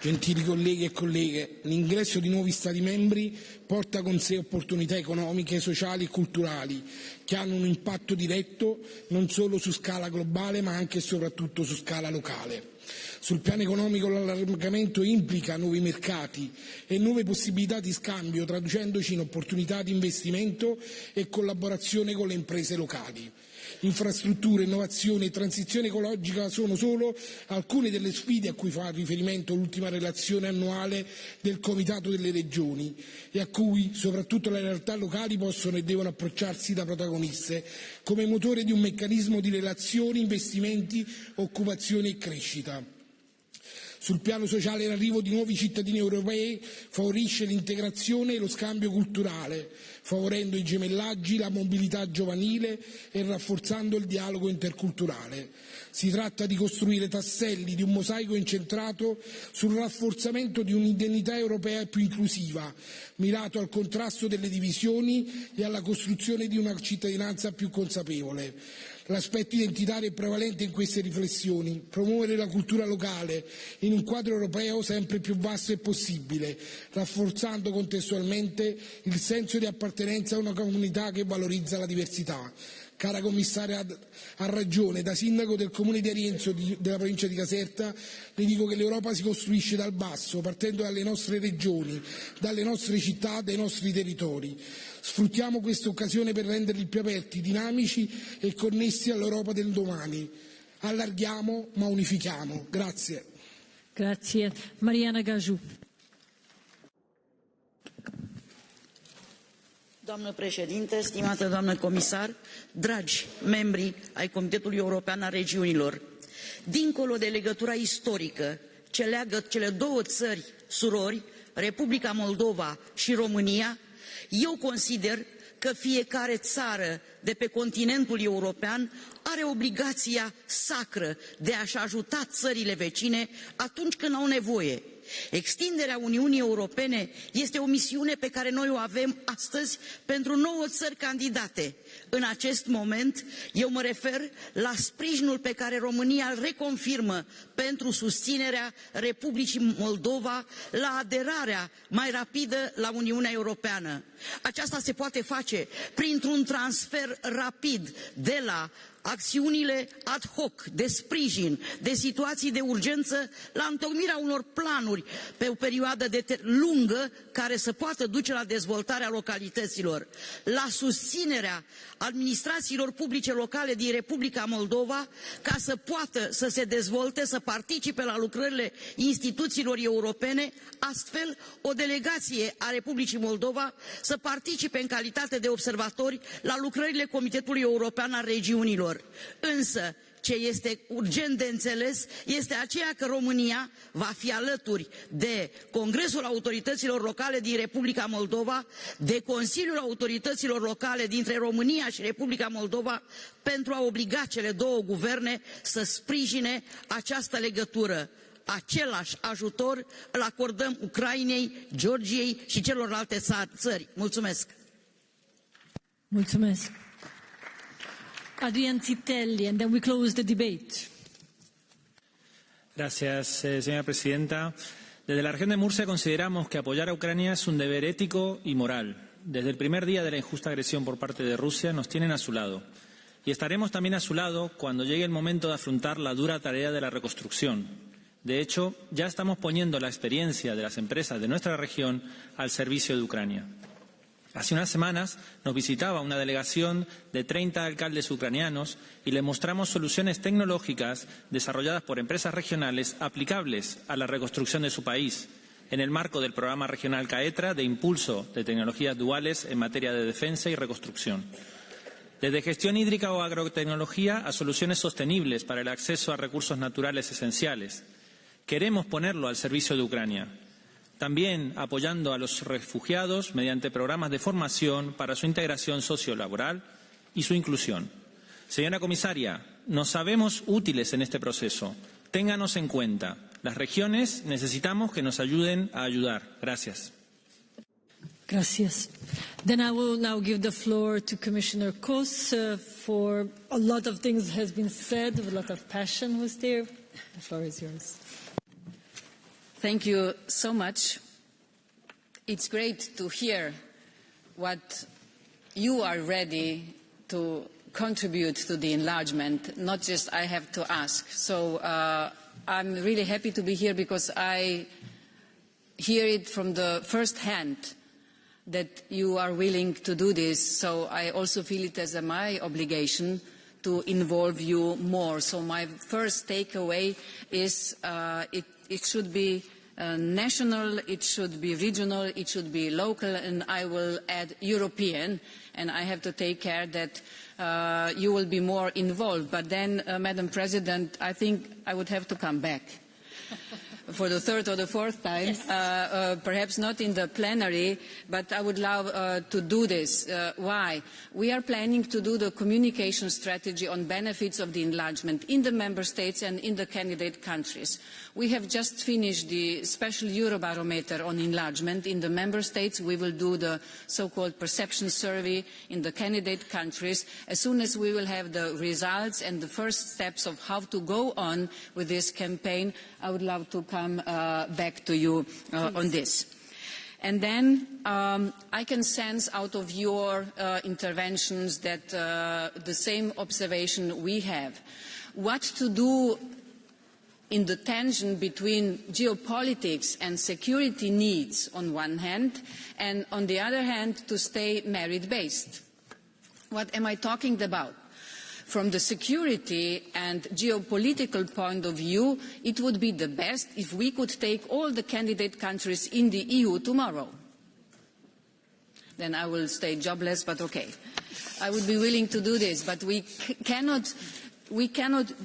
gentili colleghi e colleghe. L'ingresso di nuovi Stati membri porta con sé opportunità economiche, sociali e culturali che hanno un impatto diretto non solo su scala globale ma anche e soprattutto su scala locale. Sul piano economico l'allargamento implica nuovi mercati e nuove possibilità di scambio, traducendoci in opportunità di investimento e collaborazione con le imprese locali. Infrastrutture, innovazione e transizione ecologica sono solo alcune delle sfide a cui fa riferimento l'ultima relazione annuale del Comitato delle Regioni e a cui soprattutto le realtà locali possono e devono approcciarsi da protagoniste come motore di un meccanismo di relazioni, investimenti, occupazione e crescita. Sul piano sociale l'arrivo di nuovi cittadini europei favorisce l'integrazione e lo scambio culturale, favorendo i gemellaggi, la mobilità giovanile e rafforzando il dialogo interculturale. Si tratta di costruire tasselli di un mosaico incentrato sul rafforzamento di un'identità europea più inclusiva, mirato al contrasto delle divisioni e alla costruzione di una cittadinanza più consapevole. L'aspetto identitario è prevalente in queste riflessioni. Promuovere la cultura locale in un quadro europeo sempre più vasto è possibile, rafforzando contestualmente il senso di appartenenza a una comunità che valorizza la diversità. Cara commissaria, ha ragione, da sindaco del comune di Arienzo della provincia di Caserta le dico che l'Europa si costruisce dal basso, partendo dalle nostre regioni, dalle nostre città, dai nostri territori. Sfruttiamo questa occasione per renderli più aperti, dinamici e connessi all'Europa del domani. Allarghiamo ma unifichiamo. Grazie. Grazie. Mariana Gaju. Doamnă președinte, stimată doamnă comisar, dragi membri ai Comitetului European al Regiunilor, dincolo de legătura istorică ce leagă cele două țări surori, Republica Moldova și România, eu consider că fiecare țară de pe continentul european are obligația sacră de a-și ajuta țările vecine atunci când au nevoie. Extinderea Uniunii Europene este o misiune pe care noi o avem astăzi pentru 9 țări candidate. În acest moment, eu mă refer la sprijinul pe care România îl reconfirmă pentru susținerea Republicii Moldova la aderarea mai rapidă la Uniunea Europeană. Aceasta se poate face printr-un transfer rapid de la acțiunile ad hoc, de sprijin, de situații de urgență, la întocmirea unor planuri pe o perioadă lungă care să poată duce la dezvoltarea localităților, la susținerea administrațiilor publice locale din Republica Moldova ca să poată să se dezvolte, să participe la lucrările instituțiilor europene, astfel o delegație a Republicii Moldova să participe în calitate de observatori la lucrările Comitetului European al Regiunilor. Însă, ce este urgent de înțeles este aceea că România va fi alături de Congresul Autorităților Locale din Republica Moldova, de Consiliul Autorităților Locale dintre România și Republica Moldova pentru a obliga cele două guverne să sprijine această legătură. Același ajutor îl acordăm Ucrainei, Georgiei și celorlalte țări. Mulțumesc! Mulțumesc! Adrian Zitelli, and then we close the debate. Gracias, señora presidenta. Desde la región de Murcia consideramos que apoyar a Ucrania es un deber ético y moral. Desde el primer día de la injusta agresión por parte de Rusia nos tienen a su lado. Y estaremos también a su lado cuando llegue el momento de afrontar la dura tarea de la reconstrucción. De hecho, ya estamos poniendo la experiencia de las empresas de nuestra región al servicio de Ucrania. Hace unas semanas nos visitaba una delegación de 30 alcaldes ucranianos y les mostramos soluciones tecnológicas desarrolladas por empresas regionales aplicables a la reconstrucción de su país, en el marco del programa regional CAETRA de impulso de tecnologías duales en materia de defensa y reconstrucción. Desde gestión hídrica o agrotecnología a soluciones sostenibles para el acceso a recursos naturales esenciales. Queremos ponerlo al servicio de Ucrania. También apoyando a los refugiados mediante programas de formación para su integración sociolaboral y su inclusión. Señora comisaria, nos sabemos útiles en este proceso. Ténganos en cuenta. Las regiones necesitamos que nos ayuden a ayudar. Gracias. Gracias. Then I will now give the floor to Commissioner Kos for a lot of things has been said, a lot of passion was there. The floor is yours. Thank you so much. It's great to hear what you are ready to contribute to the enlargement, not just I have to ask. So I'm really happy to be here because I hear it from the first hand that you are willing to do this. So I also feel it as my obligation to involve you more. So my first takeaway is it should be national, it should be regional, it should be local, and I will add European, and I have to take care that you will be more involved. But then, Madam President, I think I would have to come back. for the third or the fourth time, yes. Perhaps not in the plenary, but I would love to do this. Why? We are planning to do the communication strategy on benefits of the enlargement in the member states and in the candidate countries. We have just finished the special Eurobarometer on enlargement in the member states. We will do the so-called perception survey in the candidate countries. As soon as we will have the results and the first steps of how to go on with this campaign, I would love to come back to you on this. And then I can sense out of your interventions that the same observation we have. What to do in the tension between geopolitics and security needs on one hand, and on the other hand to stay merit-based. What am I talking about? From the security and geopolitical point of view, it would be the best if we could take all the candidate countries in the EU tomorrow. Then I will stay jobless, but okay. I would be willing to do this, but we cannot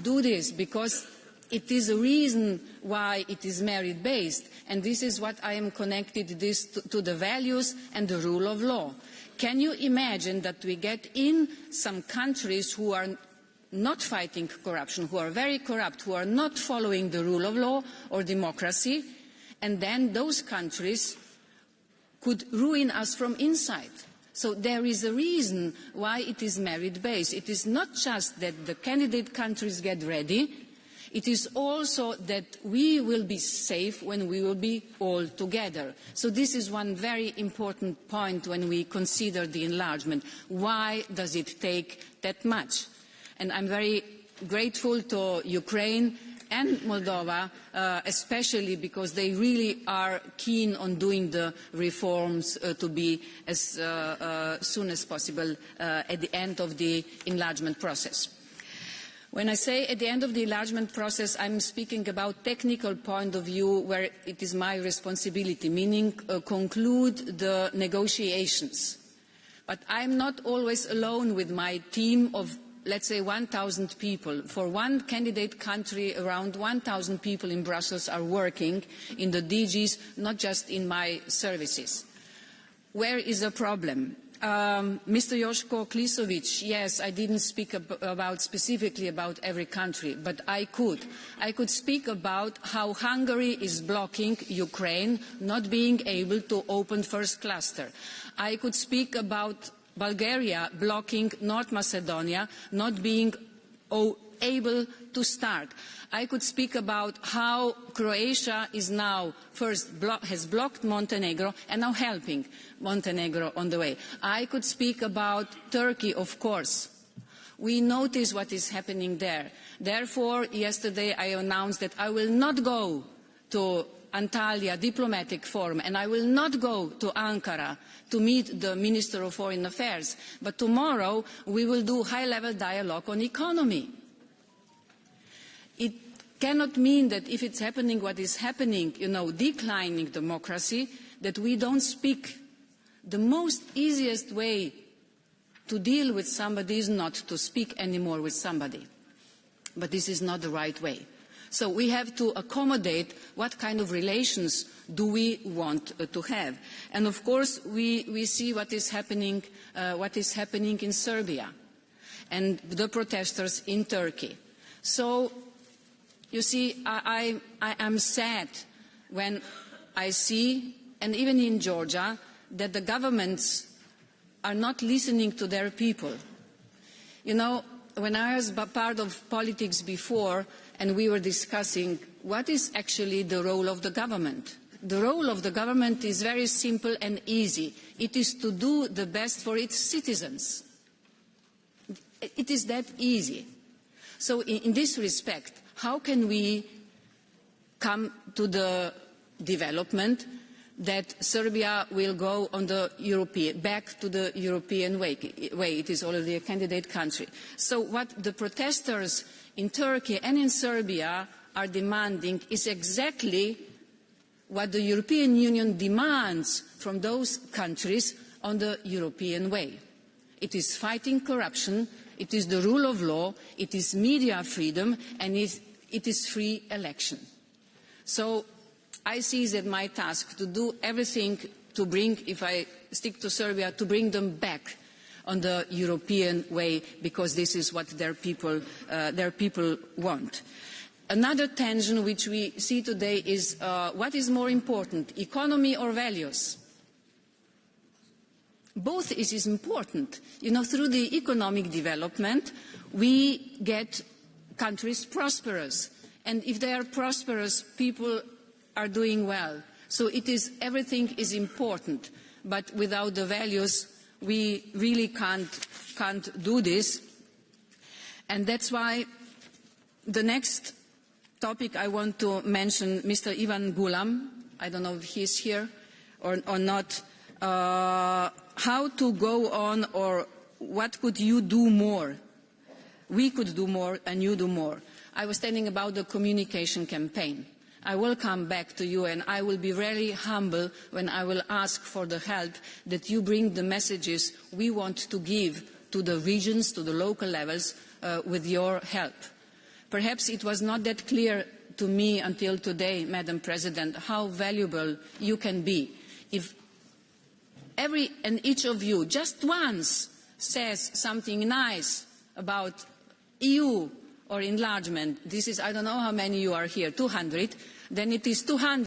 do this because it is a reason why it is merit-based, and this is what I am connected this to the values and the rule of law. Can you imagine that we get in some countries who are not fighting corruption, who are very corrupt, who are not following the rule of law or democracy, and then those countries could ruin us from inside? So there is a reason why it is merit-based. It is not just that the candidate countries get ready, it is also that we will be safe when we will be all together. So this is one very important point when we consider the enlargement. Why does it take that much? And I'm very grateful to Ukraine and Moldova, especially because they really are keen on doing the reforms to be as soon as possible at the end of the enlargement process. When I say at the end of the enlargement process, I'm speaking about technical point of view where it is my responsibility, meaning conclude the negotiations. But I'm not always alone with my team of, let's say, 1,000 people. For one candidate country, around 1,000 people in Brussels are working in the DGs, not just in my services. Where is the problem? Mr. Joško Klisović, yes, I didn't speak specifically about every country, but I could. I could speak about how Hungary is blocking Ukraine not being able to open first cluster. I could speak about Bulgaria blocking North Macedonia not being able to start. I could speak about how Croatia is now has blocked Montenegro and now helping Montenegro on the way. I could speak about Turkey, of course. We notice what is happening there. Therefore, yesterday I announced that I will not go to Antalya diplomatic forum and I will not go to Ankara to meet the Minister of Foreign Affairs. But tomorrow we will do high-level dialogue on economy. It cannot mean that if it's happening what is happening, declining democracy, that we don't speak. The most easiest way to deal with somebody is not to speak anymore with somebody. But this is not the right way. So we have to accommodate what kind of relations do we want to have. And of course we see what is happening in Serbia and the protesters in Turkey. So you see, I am sad when I see, and even in Georgia, that the governments are not listening to their people. When I was part of politics before, and we were discussing what is actually the role of the government. The role of the government is very simple and easy. It is to do the best for its citizens. It is that easy. So in this respect, how can we come to the development that Serbia will go on back to the European way? It is already a candidate country. So what the protesters in Turkey and in Serbia are demanding is exactly what the European Union demands from those countries on the European way. It is fighting corruption, it is the rule of law, it is media freedom, and it is free election. So I see that my task to do everything to bring, if I stick to Serbia, to bring them back on the European way, because this is what their people want. Another tension which we see today is what is more important, economy or values? Both is important. You know, through the economic development, we get countries prosperous. And if they are prosperous, people are doing well. So everything is important. But without the values, we really can't do this. And that's why the next topic I want to mention, Mr. Ivan Gulam, I don't know if he's here or not, how to go on, or what could you do more? We could do more and you do more. I was telling about the communication campaign. I will come back to you, and I will be very humble when I will ask for the help that you bring the messages we want to give to the regions, to the local levels, with your help. Perhaps it was not that clear to me until today, Madam President, how valuable you can be. If every and each of you just once says something nice about EU or enlargement, this is, I don't know how many you are here, 200, then it is 200.